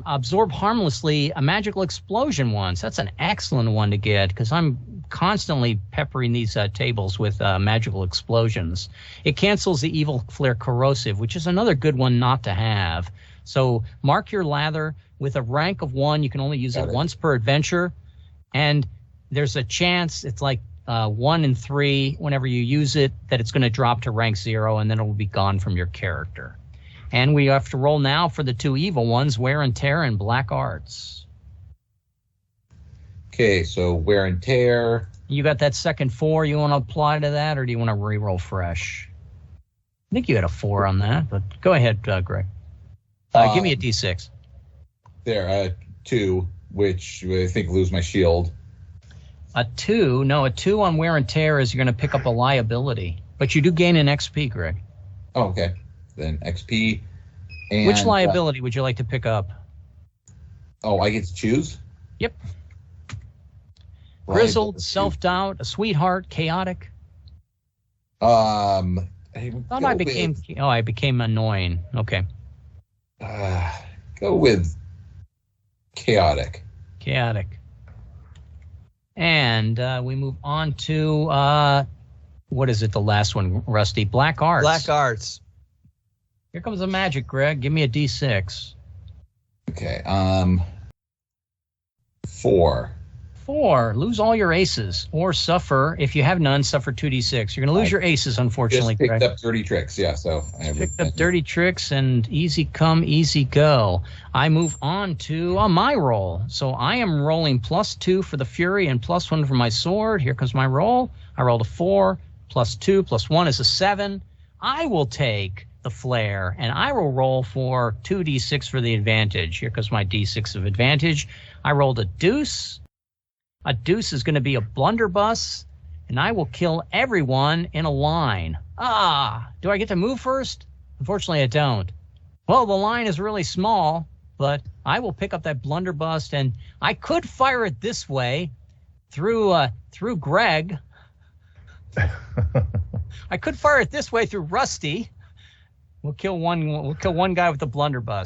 absorb harmlessly a magical explosion once. That's an excellent one to get because I'm constantly peppering these tables with magical explosions. It cancels the evil flare corrosive, which is another good one not to have. So mark your lather with a rank of 1. You can only use it once per adventure, and there's a chance it's like 1 in 3 whenever you use it that it's going to drop to rank 0, and then it will be gone from your character. And we have to roll now for the 2 evil ones, wear and tear and black arts. Okay, so wear and tear. You got that second 4 you want to apply to that, or do you want to re-roll fresh? I think you had a 4 on that, but go ahead, Greg. Give me a D6. There, 2, which I think lose my shield. A 2 on wear and tear is you're going to pick up a liability, but you do gain an XP, Greg. Oh, okay. Then XP. And, which liability would you like to pick up? Oh, I get to choose? Yep. Grizzled, self-doubt, a sweetheart, chaotic. I became annoying. Okay. Go with chaotic. Chaotic. And we move on to, what is it, the last one, Rusty? Black Arts. Black Arts. Here comes the magic, Greg. Give me a D6. Okay. 4. 4. Lose all your aces or suffer, if you have none, suffer 2d6. You're going to lose your aces, unfortunately, Just picked Greg. up dirty tricks, yeah. So I Picked up dirty tricks and easy come, easy go. I move on to my roll. So I am rolling +2 for the Fury and +1 for my sword. Here comes my roll. I rolled a 4, +2, +1 is a 7. I will take the flare and I will roll for 2d6 for the advantage. Here comes my d6 of advantage. I rolled a deuce. A deuce is going to be a blunderbuss, and I will kill everyone in a line. Do I get to move first? Unfortunately, I don't. Well, the line is really small, but I will pick up that blunderbuss, and I could fire it this way through Greg. I could fire it this way through Rusty. We'll kill one guy with the blunderbuss.